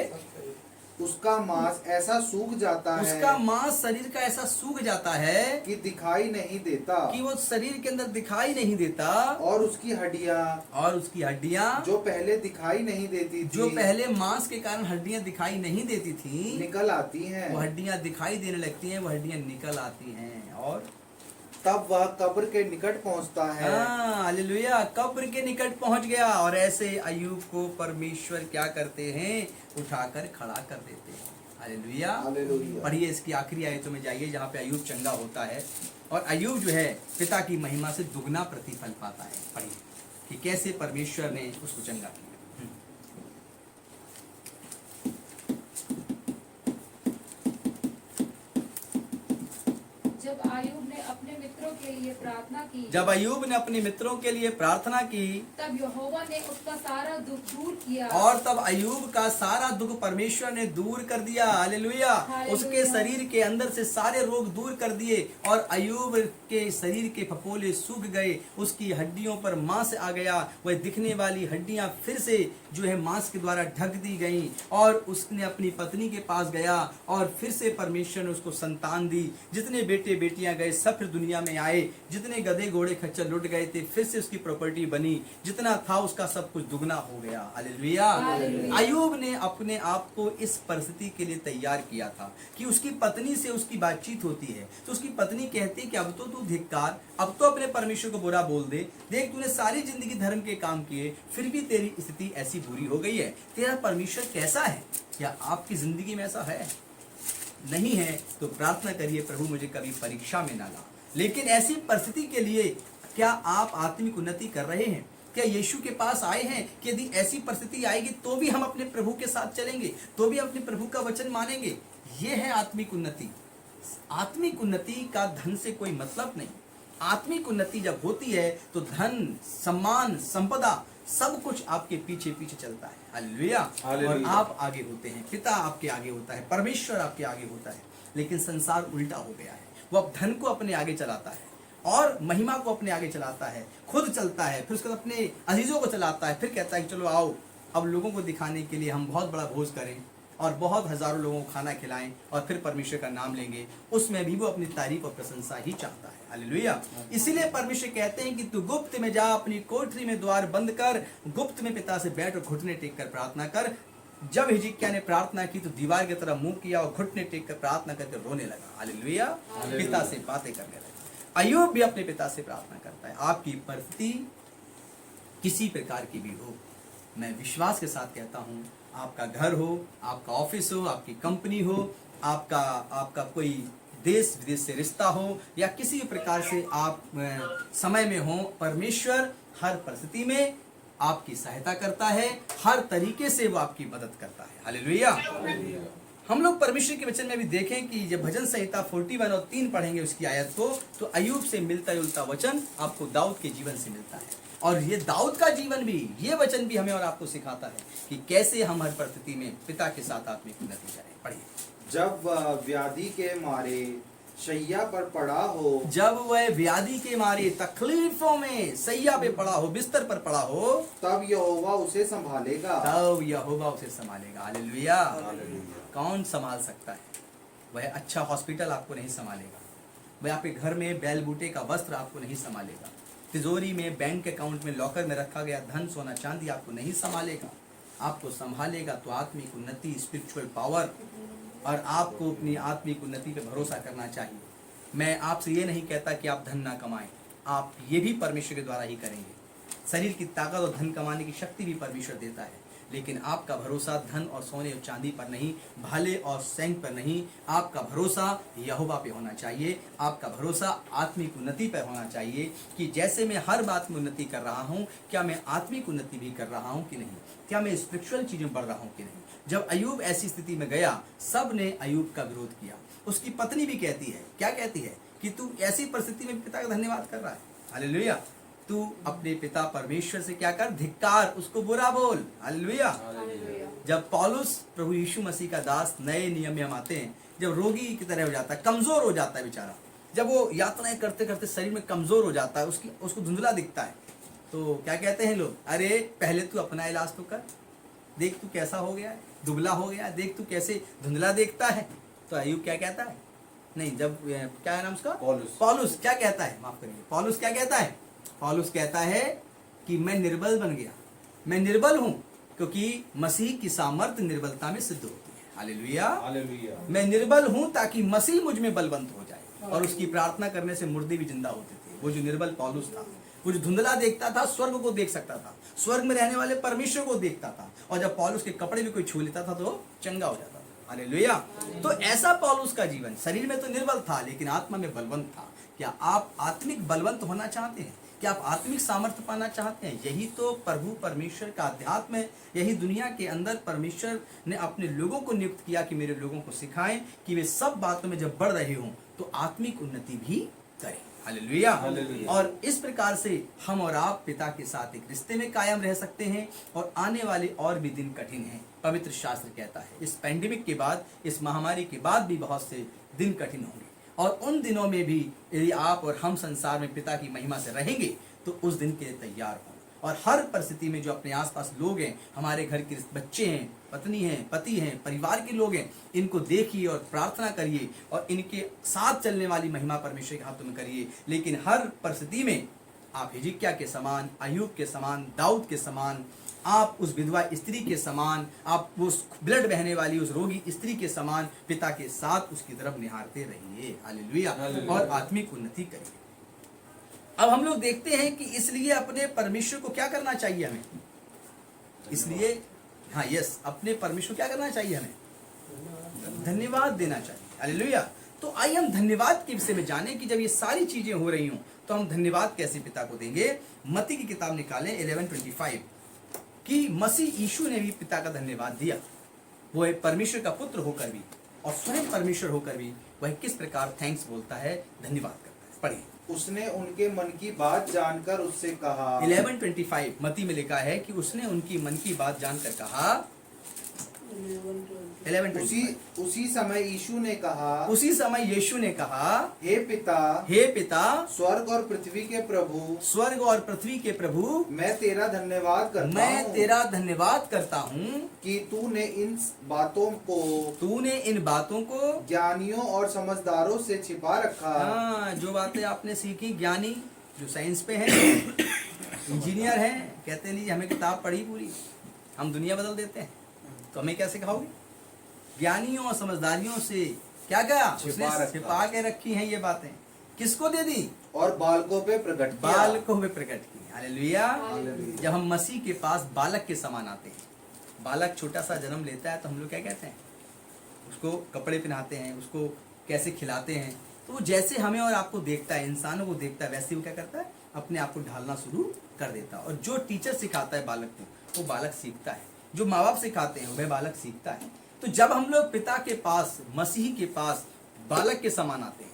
उसका मांस ऐसा सूख जाता है, उसका मांस शरीर का ऐसा सूख जाता है कि दिखाई नहीं देता, कि वो शरीर के अंदर दिखाई नहीं देता, और उसकी हड्डियां जो पहले दिखाई नहीं देती थी, जो पहले मांस के कारण हड्डियां दिखाई नहीं देती थी, निकल आती हैं। वो हड्डियां दिखाई देने लगती हैं, वो हड्डियां निकल आती हैं। और तब वह कब्र के निकट पहुंचता है। हाँ, हालेलुया, कब्र के निकट पहुंच गया। और ऐसे अय्यूब को परमेश्वर क्या करते हैं? उठाकर खड़ा कर देते हैं। हालेलुया। हालेलुया। पढ़िए इसकी आखिरी आयतों में जाइए जहाँ पे अय्यूब चंगा होता है और अय्यूब जो है पिता की महिमा से दुगना प्रतिफल पाता है। पढ़िए कि कैसे परमेश्वर ने उसको चंगा किया। जब अय्यूब ने अपने मित्रों के लिए प्रार्थना की, जब अय्यूब ने अपने मित्रों के लिए प्रार्थना की, तब यहोवा ने उसका सारा दुख दूर किया। और तब अय्यूब का सारा दुख परमेश्वर ने दूर कर दिया। हालेलुया। हालेलुया। उसके शरीर के अंदर से सारे रोग दूर कर दिए और अय्यूब के शरीर के फपोले सूख गए, उसकी हड्डियों पर मांस आ गया, वह दिखने वाली हड्डियां फिर से जो है मांस के द्वारा ढक दी गईं। और उसने अपनी पत्नी के पास गया और फिर से परमेश्वर ने उसको संतान दी। जितने बेटे बेटियां गए सब फिर दुनिया में आए, जितने गधे घोड़े खच्चर लुट गए थे फिर से उसकी प्रॉपर्टी बनी, जितना था उसका सब कुछ दुगना हो गया। हालेलुया। हालेलुया। अय्यूब ने अपने आप को इस परिस्थिति के लिए तैयार किया था कि उसकी पत्नी से उसकी बातचीत होती है तो उसकी पत्नी कहती कि अब तो तू धिक्कार, अब तो अपने परमेश्वर को बुरा बोल दे, देख तूने सारी जिंदगी धर्म के काम किए फिर भी तेरी स्थिति ऐसी बुरी हो गई है, तेरा परमेश्वर कैसा है? क्या आपकी जिंदगी में ऐसा है? नहीं है तो प्रार्थना करिए, प्रभु मुझे कभी परीक्षा में ना ला। लेकिन ऐसी परिस्थिति के लिए क्या आप आत्मिक उन्नति कर रहे हैं? क्या यीशु के पास आए हैं कि यदि ऐसी परिस्थिति आएगी तो भी हम अपने प्रभु के साथ चलेंगे, तो भी अपने प्रभु का वचन मानेंगे? ये है आत्मिक उन्नति। आत्मिक उन्नति का धन से कोई मतलब नहीं। आत्मिक उन्नति जब होती है तो धन, सम्मान, संपदा सब कुछ आपके पीछे पीछे चलता है। हालेलुया। और आप आगे होते हैं, पिता आपके आगे होता है, परमेश्वर आपके आगे होता है। लेकिन संसार उल्टा हो गया है, वो अब धन को अपने आगे चलाता है और महिमा को अपने आगे चलाता है, खुद चलता है, फिर उसके बाद अपने अजीजों को चलाता है, फिर कहता है कि चलो आओ अब लोगों को दिखाने के लिए हम बहुत बड़ा भोज करें और बहुत हजारों लोगों को खाना खिलाएं और फिर परमेश्वर का नाम लेंगे। उसमें भी वो अपनी तारीफ और प्रशंसा ही चाहता है। हालेलुया। इसीलिए परमेश्वर कहते हैं कि तू गुप्त में जा, अपनी कोठरी में द्वार बंद कर, गुप्त में पिता से बैठ और घुटने टेक कर प्रार्थना कर। जब हिजकिय्याह ने प्रार्थना की तो दीवार की तरफ मुंह किया और घुटने टेक कर प्रार्थना करके रोने लगा। हालेलुया। पिता से बातें करने लगा। अय्यूब भी अपने पिता से प्रार्थना करता है। आपकी परिस्थिति किसी प्रकार की भी हो, मैं विश्वास के साथ कहता हूं, आपका घर हो, आपका ऑफिस हो, आपकी कंपनी हो, आपका कोई देश विदेश से रिश्ता हो या किसी भी प्रकार से आप समय में हो, परमेश्वर हर परिस्थिति में आपकी सहायता करता है, हर तरीके से वो आपकी मदद करता है। हालेलुया। हम लोग परमेश्वर के वचन में भी देखें कि जब भजन संहिता 41 और 3 पढ़ेंगे उसकी आयत को, तो अय्यूब से मिलता जुलता वचन आपको दाऊद के जीवन से मिलता है। और ये दाऊद का जीवन भी, ये वचन भी हमें और आपको सिखाता है कि कैसे हम हर परिस्थिति में पिता के साथ आत्मिक उन्नति करें। पढ़िए। जब वह व्याधि के मारे शैया पर पड़ा हो, जब वह व्याधि के मारे तकलीफों में शैया पे पड़ा हो, बिस्तर पर पड़ा हो, तब यहोवा उसे संभालेगा। तब यहोवा उसे संभालेगा। हालेलुया। कौन संभाल सकता है? वह अच्छा हॉस्पिटल आपको नहीं संभालेगा, वह आपके घर में बैल बूटे का वस्त्र आपको नहीं संभालेगा। तिजोरी में, बैंक अकाउंट में, लॉकर में रखा गया धन, सोना चांदी आपको नहीं संभालेगा। आपको संभालेगा तो आत्मिक उन्नति, स्पिरिचुअल पावर, और आपको अपनी आत्मिक उन्नति पे भरोसा करना चाहिए। मैं आपसे ये नहीं कहता कि आप धन ना कमाएं, आप ये भी परमेश्वर के द्वारा ही करेंगे। शरीर की ताकत और धन कमाने की शक्ति भी परमेश्वर देता है, लेकिन आपका भरोसा धन और सोने और चांदी पर नहीं, भाले और सैंक पर नहीं, आपका भरोसा यहोवा पे होना चाहिए। आपका भरोसा आत्मिक उन्नति पर होना चाहिए कि जैसे मैं हर बात में उन्नति कर रहा हूँ, क्या मैं आत्मिक उन्नति भी कर रहा हूँ कि नहीं, क्या मैं स्पिरिचुअल चीज़ों में बढ़ रहा हूँ कि नहीं। जब अयूब ऐसी स्थिति में गया, सब ने अयूब का विरोध किया। उसकी पत्नी भी कहती है, क्या कहती है, कि तू ऐसी परिस्थिति में पिता का धन्यवाद कर रहा है। हालेलुया। तू अपने पिता परमेश्वर से क्या कर, धिक्कार, उसको बुरा बोल। हालेलुया। जब पौलुस प्रभु यीशु मसीह का दास नए नियम में हम आते हैं, जब रोगी की तरह हो जाता है, कमजोर हो जाता है बेचारा, जब वो यातनाएं करते करते शरीर में कमजोर हो जाता है, उसको धुंधला दिखता है, तो क्या कहते हैं लोग, अरे पहले तू अपना इलाज तो कर, देख तू कैसा हो गया है, दुबला हो गया है, देख तू कैसे धुंधला देखता है। तो अयूब क्या कहता है, नहीं, जब क्या है नाम उसका, पौलुस क्या कहता है, माफ करिए, पौलुस क्या कहता है, पौलुस कहता है कि मैं निर्बल बन गया, मैं निर्बल हूं, क्योंकि मसीह की सामर्थ्य निर्बलता में सिद्ध होती है। हालेलुया। मैं निर्बल हूं ताकि मसीह मुझ में बलवंत हो जाए। और उसकी प्रार्थना करने से मुर्दे भी जिंदा होते थे। वो जो निर्बल पौलुस था, वो जो धुंधला देखता था, स्वर्ग को देख सकता था, स्वर्ग में रहने वाले परमेश्वर को देखता था, और जब पौलुस के कपड़े भी कोई छू लेता था तो चंगा हो जाता था। हालेलुया। तो ऐसा पौलुस का जीवन, शरीर में तो निर्बल था लेकिन आत्मा में बलवंत था। क्या आप आत्मिक बलवंत होना चाहते हैं? क्या आप आत्मिक सामर्थ्य पाना चाहते हैं? यही तो प्रभु परमेश्वर का अध्यात्म है। यही दुनिया के अंदर परमेश्वर ने अपने लोगों को नियुक्त किया कि मेरे लोगों को सिखाएं कि वे सब बातों में जब बढ़ रहे हों तो आत्मिक उन्नति भी करें। हालेलुया। और इस प्रकार से हम और आप पिता के साथ एक रिश्ते में कायम रह सकते हैं। और आने वाले और भी दिन कठिन हैं। पवित्र शास्त्र कहता है इस पैंडेमिक के बाद, इस महामारी के बाद भी बहुत से दिन कठिन होंगे। और उन दिनों में भी यदि आप और हम संसार में पिता की महिमा से रहेंगे तो उस दिन के लिए तैयार हों। और हर परिस्थिति में जो अपने आसपास लोग हैं, हमारे घर के बच्चे हैं, पत्नी हैं, पति हैं, परिवार के लोग हैं, इनको देखिए और प्रार्थना करिए और इनके साथ चलने वाली महिमा परमेश्वर के हाथों में करिए। लेकिन हर परिस्थिति में आप हिजकिय्याह के समान, अय्यूब के समान, दाऊद के समान, आप उस विधवा स्त्री के समान, आप उस ब्लड बहने वाली उस रोगी स्त्री के समान पिता के साथ उसकी तरफ निहारते रहिए। हालेलुया। और आत्मिक उन्नति करिए। अब हम लोग देखते हैं कि इसलिए अपने परमेश्वर को क्या करना चाहिए हमें, इसलिए हाँ यस, अपने परमेश्वर क्या करना चाहिए हमें, धन्यवाद देना चाहिए। हालेलुया। तो आइए हम धन्यवाद के विषय में जानें कि जब ये सारी चीजें हो रही हों तो हम धन्यवाद कैसे पिता को देंगे। मत्ती की किताब निकालें 11:25 कि मसीह यीशु ने भी पिता का धन्यवाद दिया। वो एक परमेश्वर का पुत्र होकर भी और स्वयं परमेश्वर होकर भी वह किस प्रकार थैंक्स बोलता है, धन्यवाद करता है। पढ़िए। उसने उनके मन की बात जानकर उससे कहा। 11:25 मत्ती में लिखा है कि उसने उनकी मन की बात जानकर कहा। 11:25 उसी समय यीशु ने कहा, उसी समय यीशु ने कहा, हे पिता, हे पिता, स्वर्ग और पृथ्वी के प्रभु, स्वर्ग और पृथ्वी के प्रभु, मैं तेरा धन्यवाद करता हूँ, मैं तेरा धन्यवाद करता हूँ कि तूने इन बातों को ज्ञानियों और समझदारों से छिपा रखा। हाँ, जो बातें आपने सीखी, ज्ञानी जो साइंस पे हैं, इंजीनियर हैं, कहते नहीं हमें किताब पढ़ी पूरी, हम दुनिया बदल देते हैं, तो हमें क्या सिखाओगे? ज्ञानियों और समझदारियों से क्या कहा? उसने छिपा के रखी हैं ये बातें। किसको दे दी? और बालकों पे प्रकट किया। बालकों पे प्रकट की। हालेलुया। जब हम मसीह के पास बालक के समान आते हैं, बालक छोटा सा जन्म लेता है तो हम लोग क्या कहते हैं, उसको कपड़े पहनाते हैं, उसको कैसे खिलाते हैं। तो वो जैसे हमें और आपको देखता है, इंसानों को देखता है, वैसे वो क्या करता है, अपने आप को ढालना शुरू कर देता है। और जो टीचर सिखाता है बालक को, वो बालक सीखता है। जो माँ बाप सिखाते हैं वह बालक सीखता है। तो जब हम लोग पिता के पास, मसीह के पास बालक के समान आते हैं,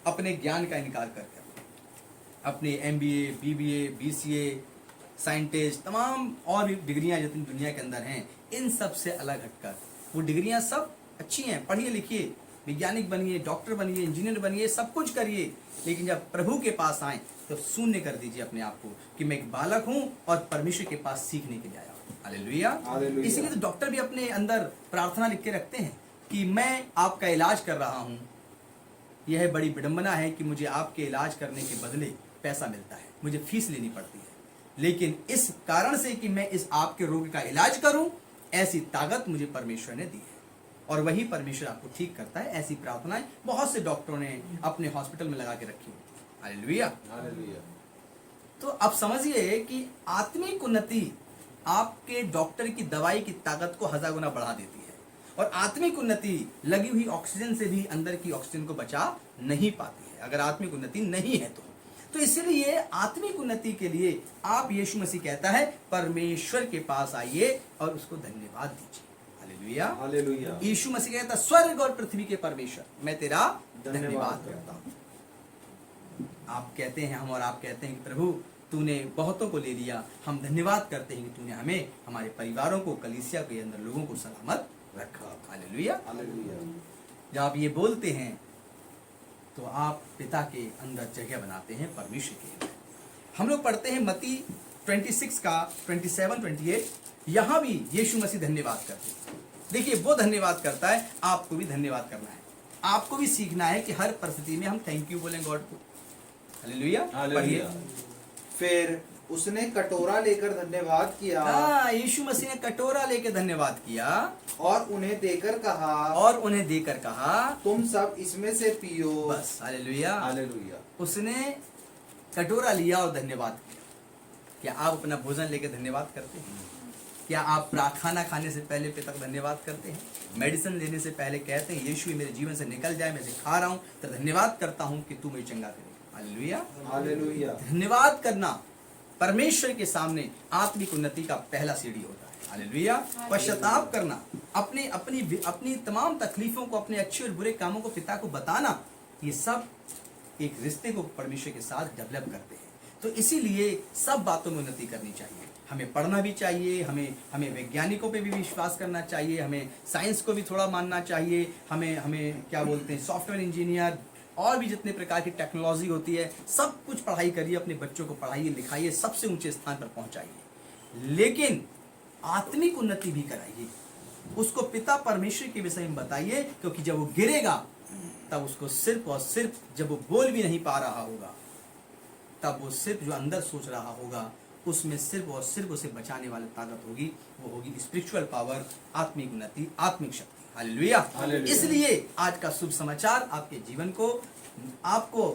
अपने ज्ञान का इनकार करके, अपने MBA, BBA, BCA, साइंटिस्ट, तमाम और भी डिग्रियां जितनी दुनिया के अंदर हैं, इन सब से अलग हटकर, वो डिग्रियां सब अच्छी हैं, पढ़िए लिखिए, वैज्ञानिक बनिए, डॉक्टर बनिए, इंजीनियर बनिए, सब कुछ करिए, लेकिन जब प्रभु के पास आए तो शून्य कर दीजिए अपने आप को कि मैं एक बालक हूं और परमेश्वर के पास सीखने के लिए आया हूं। हालेलुया। इसीलिए तो डॉक्टर भी अपने अंदर प्रार्थना लिख के रखते हैं कि मैं आपका इलाज कर रहा हूं, यह बड़ी विडंबना है कि मुझे आपके इलाज करने के बदले पैसा मिलता है, मुझे फीस लेनी पड़ती है, लेकिन इस कारण से कि मैं इस आपके रोग का इलाज करूं, ऐसी ताकत मुझे परमेश्वर ने दी है और वही परमेश्वर आपको ठीक करता है। ऐसी प्रार्थनाएं बहुत से डॉक्टरों ने अपने हॉस्पिटल में लगा के रखी है। हालेलुया। हालेलुया। तो अब समझिए कि आत्मिक उन्नति आपके डॉक्टर की दवाई की ताकत को 1000 गुना बढ़ा देती है और आत्मिक उन्नति लगी हुई ऑक्सीजन से भी अंदर की ऑक्सीजन को बचा नहीं पाती है अगर आत्मिक उन्नति नहीं है तो इसलिए आत्मिक उन्नति के लिए आप, यीशु मसीह कहता है, परमेश्वर के पास आइए और उसको धन्यवाद दीजिए। हालेलुया। हालेलुया। यीशु मसीह कहता है, स्वर्ग और पृथ्वी के परमेश्वर, मैं तेरा धन्यवाद करता हूं। आप कहते हैं, हम और आप कहते हैं कि प्रभु तूने बहुतों को ले लिया, हम धन्यवाद करते हैं कि तूने हमें, हमारे परिवारों को, कलीसिया के अंदर लोगों को सलामत रखा। हालेलुया। हालेलुया। जब आप ये बोलते हैं तो आप पिता के अंदर जगह बनाते हैं परमेश्वर के अंदर। हम लोग पढ़ते हैं मत्ती 26 का 27, 28, यहां भी यीशु मसीह धन्यवाद करते हैं। देखिए, वो धन्यवाद करता है, आपको भी धन्यवाद करना है। आपको भी सीखना है कि हर परिस्थिति में हम थैंक यू बोलें गॉड को। हालेलुया। हालेलुया। फिर उसने कटोरा लेकर धन्यवाद किया हाँ, यीशु मसीह ने कटोरा लेकर धन्यवाद किया और उन्हें देकर कहा, तुम सब इसमें से पियो। बस। हालेलुया। हालेलुया। उसने कटोरा लिया और धन्यवाद किया। क्या आप अपना भोजन लेकर धन्यवाद करते हैं? क्या आप खाना खाने से पहले पिता को धन्यवाद करते हैं? मेडिसिन लेने से पहले कहते हैं, यीशु मेरे जीवन से निकल जाए, मैं इसे खा रहा हूं तो धन्यवाद करता हूं कि तू मुझे चंगा करे। हालेलुया। हालेलुया। धन्यवाद करना परमेश्वर के सामने आत्मिक उन्नति का पहला सीढ़ी होता है। हालेलुया। पश्चाताप करना, अपनी तमाम तकलीफों को, अपने अच्छे और बुरे कामों को पिता को बताना, ये सब एक रिश्ते को परमेश्वर के साथ डेवलप करते हैं। तो इसीलिए सब बातों में उन्नति करनी चाहिए। हमें पढ़ना भी चाहिए, हमें वैज्ञानिकों पे भी विश्वास करना चाहिए, हमें साइंस को भी थोड़ा मानना चाहिए, हमें क्या बोलते हैं, सॉफ्टवेयर इंजीनियर और भी जितने प्रकार की टेक्नोलॉजी होती है, सब कुछ पढ़ाई करिए, अपने बच्चों को पढ़ाइए, लिखाइए, सबसे ऊंचे स्थान पर पहुंचाइए, लेकिन आत्मिक उन्नति भी कराइए। उसको पिता परमेश्वर के विषय में बताइए, क्योंकि जब वो गिरेगा तब उसको सिर्फ और सिर्फ, जब वो बोल भी नहीं पा रहा होगा, तब वो सिर्फ जो अंदर सोच रहा होगा, उसमें सिर्फ और सिर्फ उसे बचाने वाली ताकत होगी, वो होगी स्पिरिचुअल पावर, आत्मिक उन्नति, आत्मिक शक्ति। हालेलुया। इसलिए आज का शुभ समाचार आपके जीवन को, आपको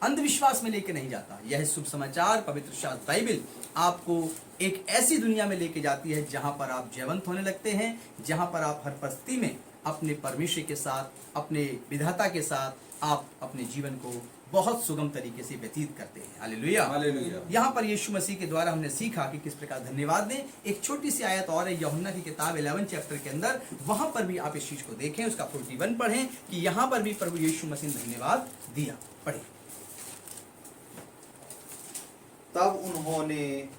अंधविश्वास में लेके नहीं जाता। यह शुभ समाचार, पवित्र शास्त्र बाइबल, आपको एक ऐसी दुनिया में लेके जाती है जहां पर आप जयवंत होने लगते हैं, जहां पर आप हर परिस्थिति में अपने परमेश्वर के साथ, अपने विधाता के साथ आप अपने जीवन को बहुत सुगम तरीके से व्यतीत करते हैं। हालेलुया। हालेलुया। यहाँ पर यीशु मसीह के द्वारा हमने सीखा कि किस प्रकार धन्यवाद दें। एक छोटी सी आयत और है यूहन्ना की किताब 11 चैप्टर के अंदर, वहां पर भी आप इस चीज को देखें, उसका 41 पढ़ें कि यहाँ पर भी प्रभु यीशु मसीह ने धन्यवाद दिया। पढ़े। तब उन्होंने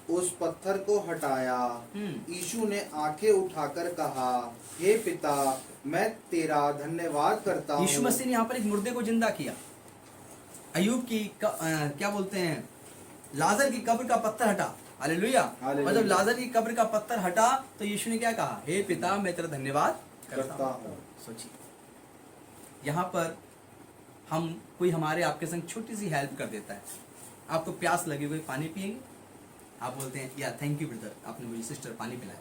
उस पत्थर को हटाया। यीशु ने आंखें उठाकर कहा, हे पिता, मैं तेरा धन्यवाद करता हूँ। यीशु मसीह ने यहाँ पर एक मुर्दे को जिंदा किया। अयूब की क्या बोलते हैं, लाजर की कब्र का पत्थर हटा। हालेलुया। और जब लाजर की कब्र का पत्थर हटा तो यीशु ने क्या कहा, हे पिता, मैं तेरा धन्यवाद करता हूँ। सोचिए, यहाँ पर कोई हमारे आपके संग छोटी सी हेल्प कर देता है, आपको प्यास लगी हुई, पानी पिएंगे, आप बोलते हैं या थैंक यू ब्रदर, आपने मुझे सिस्टर पानी पिलाया।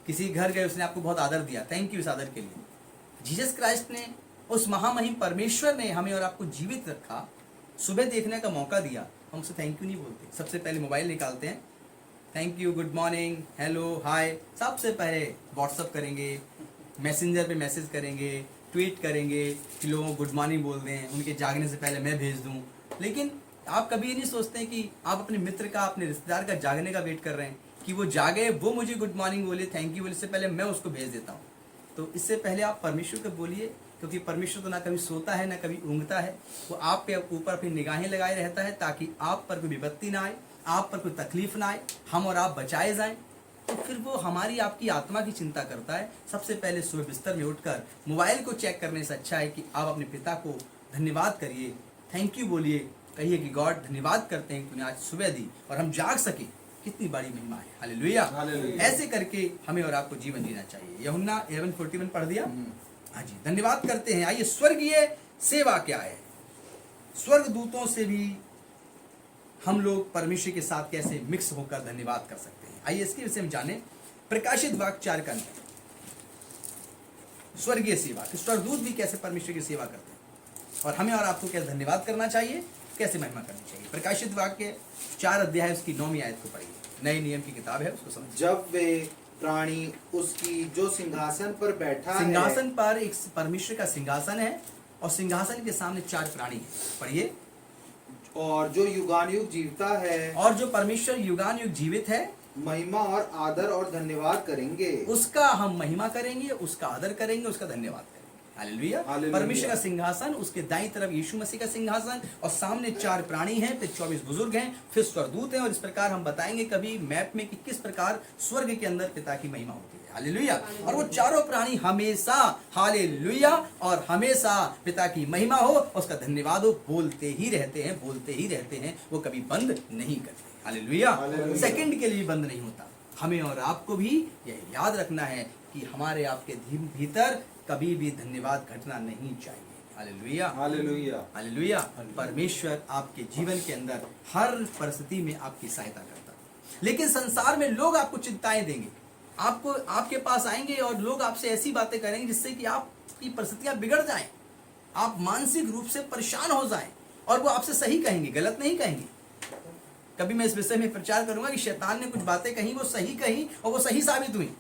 किसी घर गए, उसने आपको बहुत आदर दिया, थैंक यू इस आदर के लिए। जीसस क्राइस्ट ने, उस महामहिम परमेश्वर ने हमें और आपको जीवित रखा, सुबह देखने का मौका दिया, हम उसे थैंक यू नहीं बोलते। सबसे पहले मोबाइल निकालते हैं, thank you, good morning, hello, hi, सबसे पहले व्हाट्सअप करेंगे, मैसेंजर पे मैसेज करेंगे, ट्वीट करेंगे कि लोगों को गुड मॉर्निंग बोल दें, उनके जागने से पहले मैं भेज दूं। लेकिन आप कभी ये नहीं सोचते कि आप अपने मित्र का, अपने रिश्तेदार का जागने का वेट कर रहे हैं कि वो जागे, वो मुझे गुड मॉर्निंग बोले, थैंक यू बोले, इससे पहले मैं उसको भेज देता हूँ। तो इससे पहले आप परमेश्वर को बोलिए, क्योंकि परमेश्वर तो ना कभी सोता है ना कभी ऊँगता है, वो आप पे ऊपर अपनी निगाहें लगाए रहता है ताकि आप पर कोई विपत्ति ना आए, आप पर कोई तकलीफ ना आए, हम और आप बचाए जाएं। तो फिर वो हमारी आपकी आत्मा की चिंता करता है। सबसे पहले सुबह बिस्तर में उठकर मोबाइल को चेक करने से अच्छा है कि आप अपने पिता को धन्यवाद करिए, थैंक यू बोलिए, कहिए कि गॉड धन्यवाद करते हैं कि तूने आज सुबह दी और हम जाग सके, कितनी बड़ी महिमा है। हालेलुया। ऐसे करके हमें और आपको जीवन जीना चाहिए। यूहन्ना 11:41 पढ़ दिया। हाँ जी, धन्यवाद करते हैं। आइए, स्वर्गीय सेवा क्या है, स्वर्ग दूतों से भी हम लोग परमेश्वर के साथ कैसे मिक्स होकर धन्यवाद कर सकते हैं। आइए इसके विषय में जाने। प्रकाशित वाक्य 4 का अंक, स्वर्गीय सेवा, स्वर्गदूत भी कैसे परमेश्वर की सेवा करते हैं और हमें और आपको कैसे धन्यवाद करना चाहिए, कैसे महिमा करनी चाहिए। प्रकाशित वाक्य 4 अध्याय उसकी 9वीं आयत को पढ़िए, नए नियम की किताब है, उसको समझिए। जब वे प्राणी उसकी जो सिंहासन पर बैठा सिंहासन पर एक परमेश्वर का सिंहासन है और सिंहासन के सामने 4 प्राणी हैं, पढ़िए। है और जो युगानुयुग जीवता है, और जो परमेश्वर युगानुयुग जीवित है, महिमा और आदर और धन्यवाद करेंगे। उसका हम महिमा करेंगे, उसका आदर करेंगे, उसका धन्यवाद करेंगे। हालेलुया। हालेलुया। परमेश्वर का सिंहासन, उसके दाईं तरफ यीशु मसीह का सिंहासन और सामने 4 प्राणी हैं, फिर 24 बुजुर्ग हैं, फिर स्वर्गदूत हैं। और इस प्रकार हम बताएंगे कभी मैप में कि किस प्रकार स्वर्ग के अंदर पिता की महिमा होती है। हालेलुया। और वो चारों प्राणी हमेशा हालेलुया और हमेशा पिता की महिमा हो, उसका धन्यवाद हो, बोलते ही रहते हैं, बोलते ही रहते हैं, वो कभी बंद नहीं करते। हालेलुया। हालेलुया। सेकंड के लिए बंद नहीं होता। हमें और आपको भी यह याद रखना है कि हमारे आपके भीतर कभी भी धन्यवाद घटना नहीं चाहिए। हालेलुया। हालेलुया। हालेलुया। परमेश्वर आपके जीवन के अंदर हर परिस्थिति में आपकी सहायता करता है। लेकिन संसार में लोग आपको चिंताएं देंगे, आपको आपके पास आएंगे और लोग आपसे ऐसी बातें करेंगे जिससे कि आपकी परिस्थितियां बिगड़ जाएं, आप मानसिक रूप से परेशान हो जाएं और वो आपसे सही कहेंगे, गलत नहीं कहेंगे। कभी मैं इस विषय में प्रचार करूंगा कि शैतान ने कुछ बातें कही, वो सही कही और वो सही साबित हुई,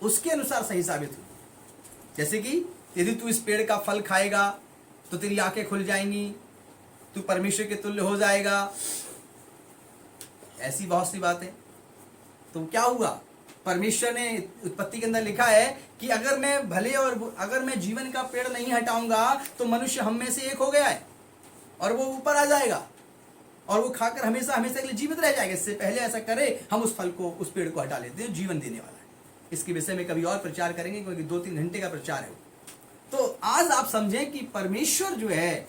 उसके अनुसार सही साबित हुई। जैसे कि यदि तू इस पेड़ का फल खाएगा तो तेरी आंखें खुल जाएंगी, तू परमेश्वर के तुल्य हो जाएगा, ऐसी बहुत सी बातें। तो क्या हुआ, परमेश्वर ने उत्पत्ति के अंदर लिखा है कि अगर मैं भले और अगर मैं जीवन का पेड़ नहीं हटाऊंगा तो मनुष्य हम में से एक हो गया है और वो ऊपर आ जाएगा और वो खाकर हमेशा हमेशा के लिए जीवित रह जाएगा। इससे पहले ऐसा करे हम उस फल को, उस पेड़ को हटा लेते हैं, जीवन देने वाला है। इसके विषय में कभी और प्रचार करेंगे क्योंकि 2-3 घंटे का प्रचार है। तो आज आप समझें कि परमेश्वर जो है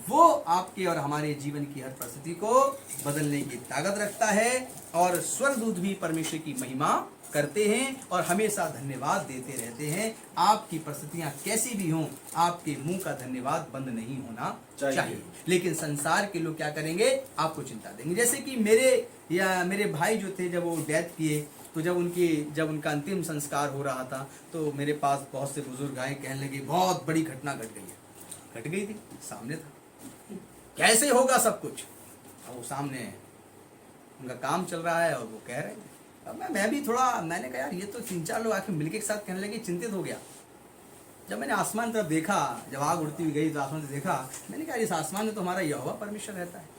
वो आपके और हमारे जीवन की हर परिस्थिति को बदलने की ताकत रखता है और स्वर्गदूत भी परमेश्वर की महिमा करते हैं और हमेशा धन्यवाद देते रहते हैं। आपकी परिस्थितियां कैसी भी हों, आपके मुंह का धन्यवाद बंद नहीं होना चाहिए। लेकिन संसार के लोग क्या करेंगे, आपको चिंता देंगे। जैसे कि मेरे भाई जो थे, जब वो डेथ किए तो जब उनका अंतिम संस्कार हो रहा था तो मेरे पास बहुत से बुजुर्ग आए, कहने लगे बहुत बड़ी घटना घट गई है। घट गई थी, सामने था, कैसे होगा सब कुछ। अब वो सामने उनका काम चल रहा है और वो कह रहे हैं। अब मैं भी थोड़ा, मैंने कहा यार ये तो 3-4 लोग आके मिलके एक साथ कहने लगे, चिंतित हो गया। जब मैंने आसमान तरफ देखा, जब आग उड़ती हुई गई तो आसमान से देखा, मैंने कहा इस आसमान में तो हमारा यहोवा परमेश्वर रहता है।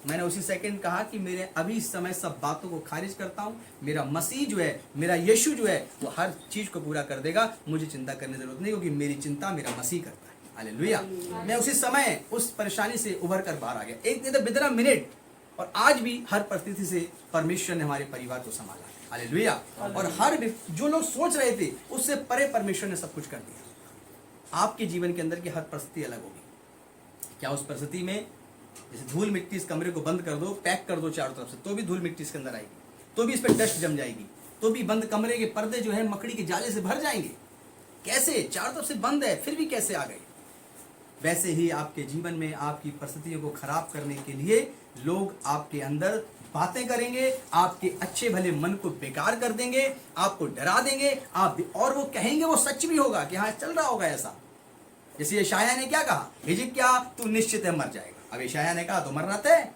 मैंने उसी सेकंड कहा कि मेरे अभी इस समय सब बातों को खारिज करता हूँ, मेरा मसीह जो है, मेरा यीशु जो है वो हर चीज को पूरा कर देगा, मुझे चिंता करने की जरूरत नहीं, क्योंकि मेरी चिंता मेरा मसीह करता है। हालेलुया। मैं उसी समय उस परेशानी से उभर कर बाहर आ गया, एक नहीं तो बिना मिनट। और आज भी हर परिस्थिति से परमेश्वर ने हमारे परिवार को संभाला है। हालेलुया। और हर जो लोग सोच रहे थे उससे परे परमेश्वर ने सब कुछ कर दिया। आपके जीवन के अंदर की हर परिस्थिति अलग होगी। क्या उस परिस्थिति में जैसे धूल मिट्टी इस कमरे को बंद कर दो, पैक कर दो चारों तरफ से, तो भी धूल मिट्टी इसके अंदर आएगी, तो भी इस पर डस्ट जम जाएगी, तो भी बंद कमरे के पर्दे जो है मकड़ी के जाले से भर जाएंगे। कैसे, चारों तरफ से बंद है फिर भी कैसे आ गए। वैसे ही आपके जीवन में आपकी परिस्थितियों को खराब करने के लिए लोग आपके अंदर बातें करेंगे, आपके अच्छे भले मन को बेकार कर देंगे, आपको डरा देंगे, और वो कहेंगे, वो सच भी होगा कि हाँ चल रहा होगा ऐसा। जैसे यशायाह ने क्या कहा, हिजकिय्याह तू निश्चित है मर जाएगा। अब यशायाह ने कहा तो मरना तय,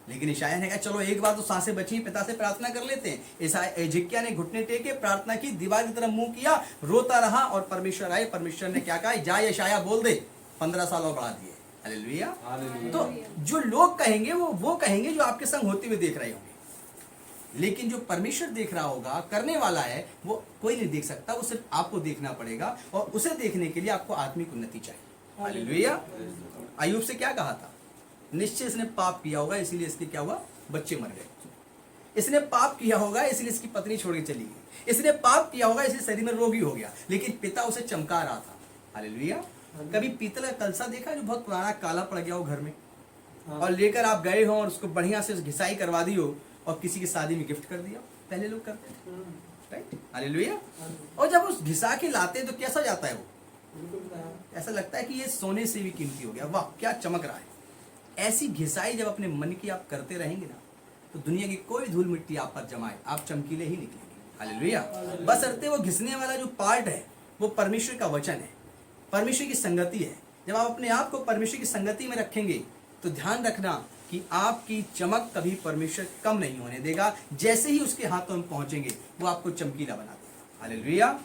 लेकिन यशायाह ने कहा चलो एक बार तो सांसें बची, पिता से प्रार्थना कर लेते हैं। हिजकिय्याह ने घुटने टेके प्रार्थना की, दीवार की तरफ मुंह किया, रोता रहा और परमेश्वर आए। परमेश्वर ने क्या कहा, जा यशायाह बोल दे, 15 साल और बढ़ा दिए। हालेलुया। तो जो लोग कहेंगे वो कहेंगे जो आपके संग होते हुए देख रहे होंगे, लेकिन जो परमेश्वर देख रहा होगा, करने वाला है, वो कोई नहीं देख सकता, वो सिर्फ आपको देखना पड़ेगा और उसे देखने के लिए आपको आत्मिक उन्नति चाहिए। हालेलुया। अय्यूब से क्या कहा था, निश्चय इसने पाप किया होगा इसलिए इसके क्या हुआ, बच्चे मर गए। इसने पाप किया होगा इसलिए इसकी पत्नी छोड़ के चली गई। इसने पाप किया होगा इसलिए शरीर में रोगी हो गया, लेकिन पिता उसे चमका रहा था। हालेलुया। कभी पीतल का कलसा देखा जो बहुत पुराना काला पड़ गया हो घर में, और लेकर आप गए हो और उसको बढ़िया से घिसाई करवा दी हो और किसी की शादी में गिफ्ट कर दिया, पहले लोग करते थे, राइट। हालेलुया। और जब उस घिसा के लाते तो कैसा जाता है वो, ऐसा लगता है कि ये सोने से भी कीमती हो गया, वाह क्या चमक रहा है। ऐसी घिसाई जब अपने मन की आप करते रहेंगे ना, तो दुनिया की कोई धूल मिट्टी आप पर जमाए, आप चमकीले ही निकलेंगे। हालेलुया। बशर्ते वो घिसने वाला जो पार्ट है वो परमेश्वर का वचन है, परमेश्वर की संगति है। जब आप अपने आप को परमेश्वर की संगति में रखेंगे तो ध्यान रखना कि आपकी चमक कभी परमेश्वर कम नहीं होने देगा। जैसे ही उसके हाथों में पहुंचेंगे वो आपको चमकीला बना देगा। हालेलुया।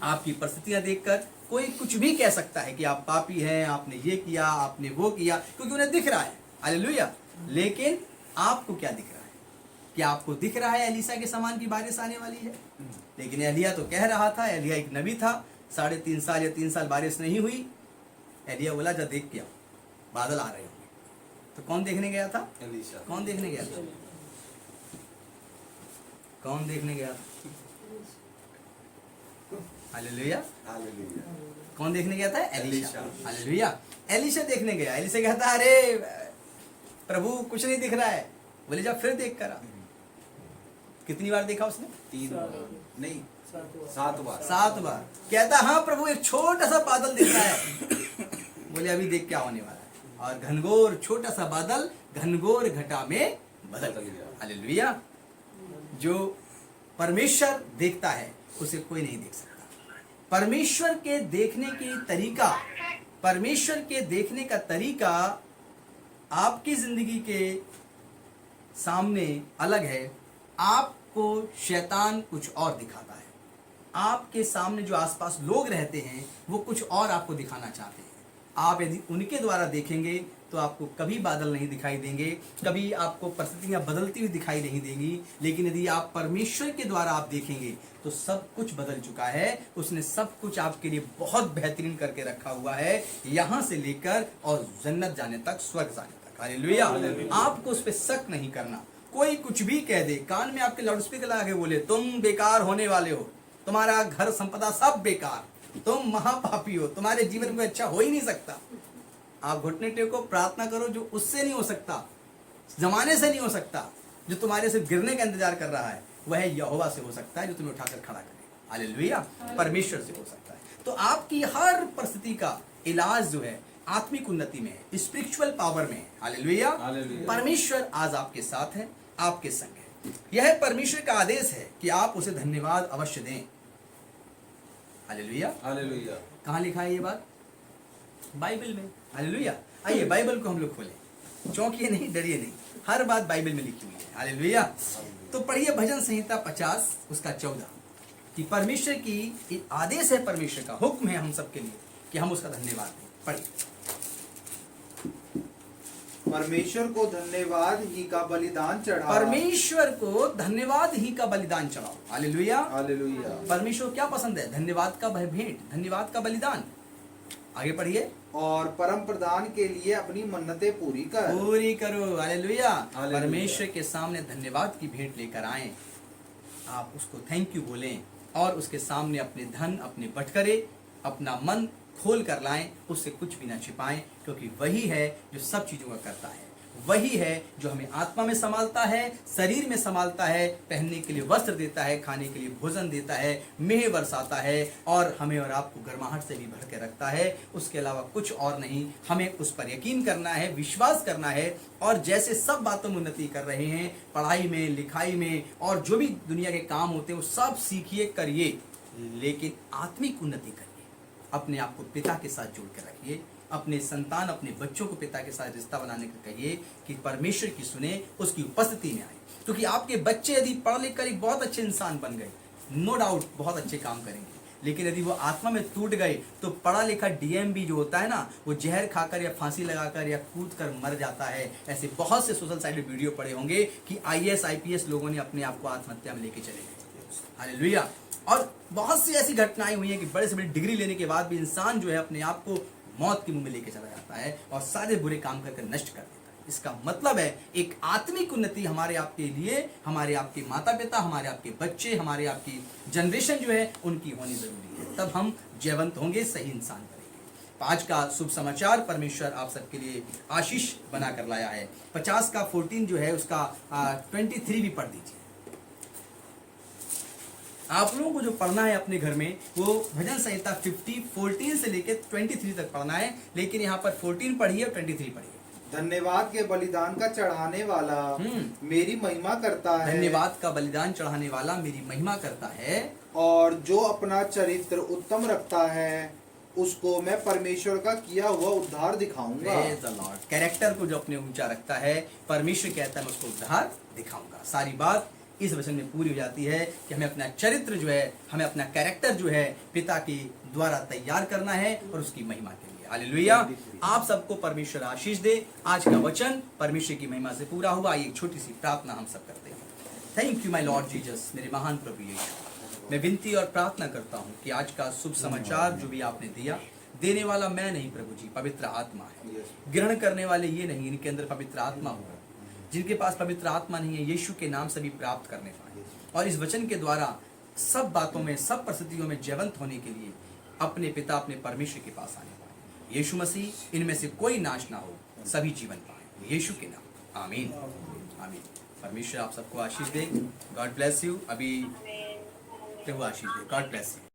आपकी परिस्थितियां देखकर कोई कुछ भी कह सकता है कि आप पापी हैं, आपने ये किया, आपने वो किया, क्योंकि उन्हें दिख रहा है। हालेलुया। लेकिन आपको क्या दिख रहा है? क्या आपको दिख रहा है एलीशा के समान की बारिश आने वाली है? लेकिन एलिया तो कह रहा था, एलिया एक नबी था, 3.5 साल या 3 साल बारिश नहीं हुई। एलिया बोला जा देख के आओ, बादल आ रहे होंगे। तो कौन देखने गया था? एलीशा। कौन देखने गया था? कौन देखने गया था? हालेलुया। हालेलुया। कौन देखने गया था? एलीशा। एलीशा। हालेलुया। एलीशा देखने गया। एलीशा कहता अरे प्रभु कुछ नहीं दिख रहा है। बोले जा फिर देख कर आ। कितनी बार देखा उसने? 3 बार नहीं 7 7 बार। 7 बार। कहता हाँ प्रभु एक छोटा सा बादल दिख रहा है। बोले अभी देख क्या होने वाला है। और घनघोर छोटा सा बादल घनघोर घटा में बदल गया। हालेलुया। जो परमेश्वर देखता है उसे कोई नहीं देख सकता। परमेश्वर के देखने की तरीका, परमेश्वर के देखने का तरीका आपकी जिंदगी के सामने अलग है। आपको शैतान कुछ और दिखाता है। आपके सामने जो आसपास लोग रहते हैं वो कुछ और आपको दिखाना चाहते हैं। आप यदि उनके द्वारा देखेंगे तो आपको कभी बादल नहीं दिखाई देंगे, कभी आपको परिस्थितियां बदलती हुई दिखाई नहीं देंगी। लेकिन यदि आप परमेश्वर के द्वारा आप देखेंगे तो सब कुछ बदल चुका है। उसने सब कुछ आपके लिए बहुत बेहतरीन करके रखा हुआ है, यहाँ से लेकर और जन्नत जाने तक, स्वर्ग जाने तक। हालेलुया। आपको उस पर शक नहीं करना। कोई कुछ भी कह दे, कान में आपके लाउडस्पीकर लगा के बोले तुम बेकार होने वाले हो, तुम्हारा घर संपदा सब बेकार, तुम महापापी हो, तुम्हारे जीवन में अच्छा हो ही नहीं सकता। आप घुटने टेको, प्रार्थना करो। जो उससे नहीं हो सकता, जमाने से नहीं हो सकता, जो तुम्हारे से गिरने का इंतजार कर रहा है, वह यहोवा से हो सकता है जो तुम्हें उठाकर खड़ा करे। हालेलुया। परमेश्वर से हो सकता है। तो आपकी हर परिस्थिति का इलाज जो है आत्मिक उन्नति में है, स्पिरिचुअल पावर में है। हालेलुया। हालेलुया। परमेश्वर आज आपके साथ है, आपके संग है। यह परमेश्वर का आदेश है कि आप उसे धन्यवाद अवश्य दें। हालेलुया। हालेलुया। कहाँ लिखा है ये बात? बाइबल में। हालेलुया। आइए बाइबल को हम लोग खोलें। चौंकिए नहीं, डरिए नहीं, हर बात बाइबल में लिखी हुई है। हालेलुया। तो पढ़िए भजन संहिता 50 उसका 14 कि परमेश्वर की आदेश है, परमेश्वर का हुक्म है हम सबके लिए कि हम उसका धन्यवाद दें। पढ़िए। परमेश्वर को धन्यवाद ही का बलिदान चढ़ाओ। परमेश्वर को धन्यवाद ही का बलिदान चढ़ाओ। हालेलुया। हालेलुया। परमेश्वर क्या पसंद है? धन्यवाद का भेंट, धन्यवाद का बलिदान। आगे पढ़िए। और परम प्रधान के लिए अपनी मन्नतें पूरी कर। पूरी करो। हालेलुया। हालेलुया। परमेश्वर के सामने धन्यवाद की भेंट लेकर आए, आप उसको थैंक यू बोलें और उसके सामने अपने धन, अपने बटकरे, अपना मन खोल कर लाएं, उससे कुछ भी ना छिपाएं, क्योंकि वही है जो सब चीजों का करता है। वही है जो हमें आत्मा में संभालता है, शरीर में संभालता है, पहनने के लिए वस्त्र देता है, खाने के लिए भोजन देता है, मेह बरसाता है और हमें और आपको गर्माहट से भी भर के रखता है। उसके अलावा कुछ और नहीं। हमें उस पर यकीन करना है, विश्वास करना है और जैसे सब बातों में उन्नति कर रहे हैं, पढ़ाई में, लिखाई में और जो भी दुनिया के काम होते हैं वो सब सीखिए, करिए, लेकिन आत्मिक उन्नति करिए। अपने आप को पिता के साथ जोड़ कर रखिए। अपने संतान, अपने बच्चों को पिता के साथ रिश्ता बनाने का कहिए कि परमेश्वर की सुने, उसकी उपस्थिति में आए। क्योंकि आपके बच्चे यदि पढ़ लिख कर एक बहुत अच्छे इंसान बन गए, नो डाउट बहुत अच्छे काम करेंगे, लेकिन यदि वो आत्मा में टूट गए तो पढ़ा लिखा डीएम भी जो होता है ना, वो जहर खाकर या फांसी लगाकर या कूद कर मर जाता है। ऐसे बहुत से सोशल साइट में वीडियो पड़े होंगे कि IAS IPS लोगों ने अपने आप को आत्महत्या में लेके चले गए। हालेलुया। और बहुत सी ऐसी घटनाएं हुई हैं कि बड़े से बड़ी डिग्री लेने के बाद भी इंसान जो है अपने आप को मौत के मुंह में लेके चला जाता है और सारे बुरे काम करके नष्ट कर देता है। इसका मतलब है एक आत्मिक उन्नति हमारे आपके लिए, हमारे आपके माता पिता, हमारे आपके बच्चे, हमारे आपकी जनरेशन जो है उनकी होनी जरूरी है। तब हम जयवंत होंगे, सही इंसान बनेंगे। आज का शुभ समाचार परमेश्वर आप सबके लिए आशीष बना कर लाया है। 50 का 14 जो है उसका 23 भी पढ़ दीजिए। आप लोगों को जो पढ़ना है अपने घर में वो भजन संहिता 14 से लेकर 23 तक पढ़ना है, लेकिन यहाँ पर 14 पढ़िए और 23 पढ़िए। धन्यवाद के बलिदान का चढ़ाने वाला मेरी महिमा करता है। धन्यवाद का बलिदान चढ़ाने वाला मेरी महिमा करता है, और जो अपना चरित्र उत्तम रखता है उसको मैं परमेश्वर का किया हुआ उद्धार दिखाऊंगा। Praise the Lord। कैरेक्टर को जो अपने ऊंचा रखता है, परमेश्वर कहता है मैं उसको उद्धार दिखाऊंगा। सारी बात इस वचन में पूरी हो जाती है कि हमें अपना चरित्र जो है, हमें अपना कैरेक्टर जो है पिता के द्वारा तैयार करना है और उसकी महिमा के लिए। हालेलुया। आप सबको परमेश्वर आशीष दे। आज का वचन परमेश्वर की महिमा से पूरा हुआ। एक छोटी सी प्रार्थना हम सब करते हैं। Thank you my Lord Jesus, मेरे महान प्रभु यीशु। मैं विनती और प्रार्थना करता हूँ कि आज का शुभ समाचार जो भी आपने दिया, देने वाला मैं नहीं प्रभु जी, पवित्र आत्मा है। ग्रहण करने वाले ये नहीं, इनके अंदर पवित्र आत्मा होगा। जिनके पास पवित्र आत्मा नहीं है, यीशु के नाम से भी प्राप्त करने पाए और इस वचन के द्वारा सब बातों में, सब परिस्थितियों में जयवंत होने के लिए अपने पिता, अपने परमेश्वर के पास आने पाए। यीशु मसीह, इनमें से कोई नाश ना हो, सभी जीवन पाए, यीशु के नाम, आमीन आमीन। परमेश्वर आप सबको आशीष दे। God bless you. अभी प्रभु आशीष दे। God bless you.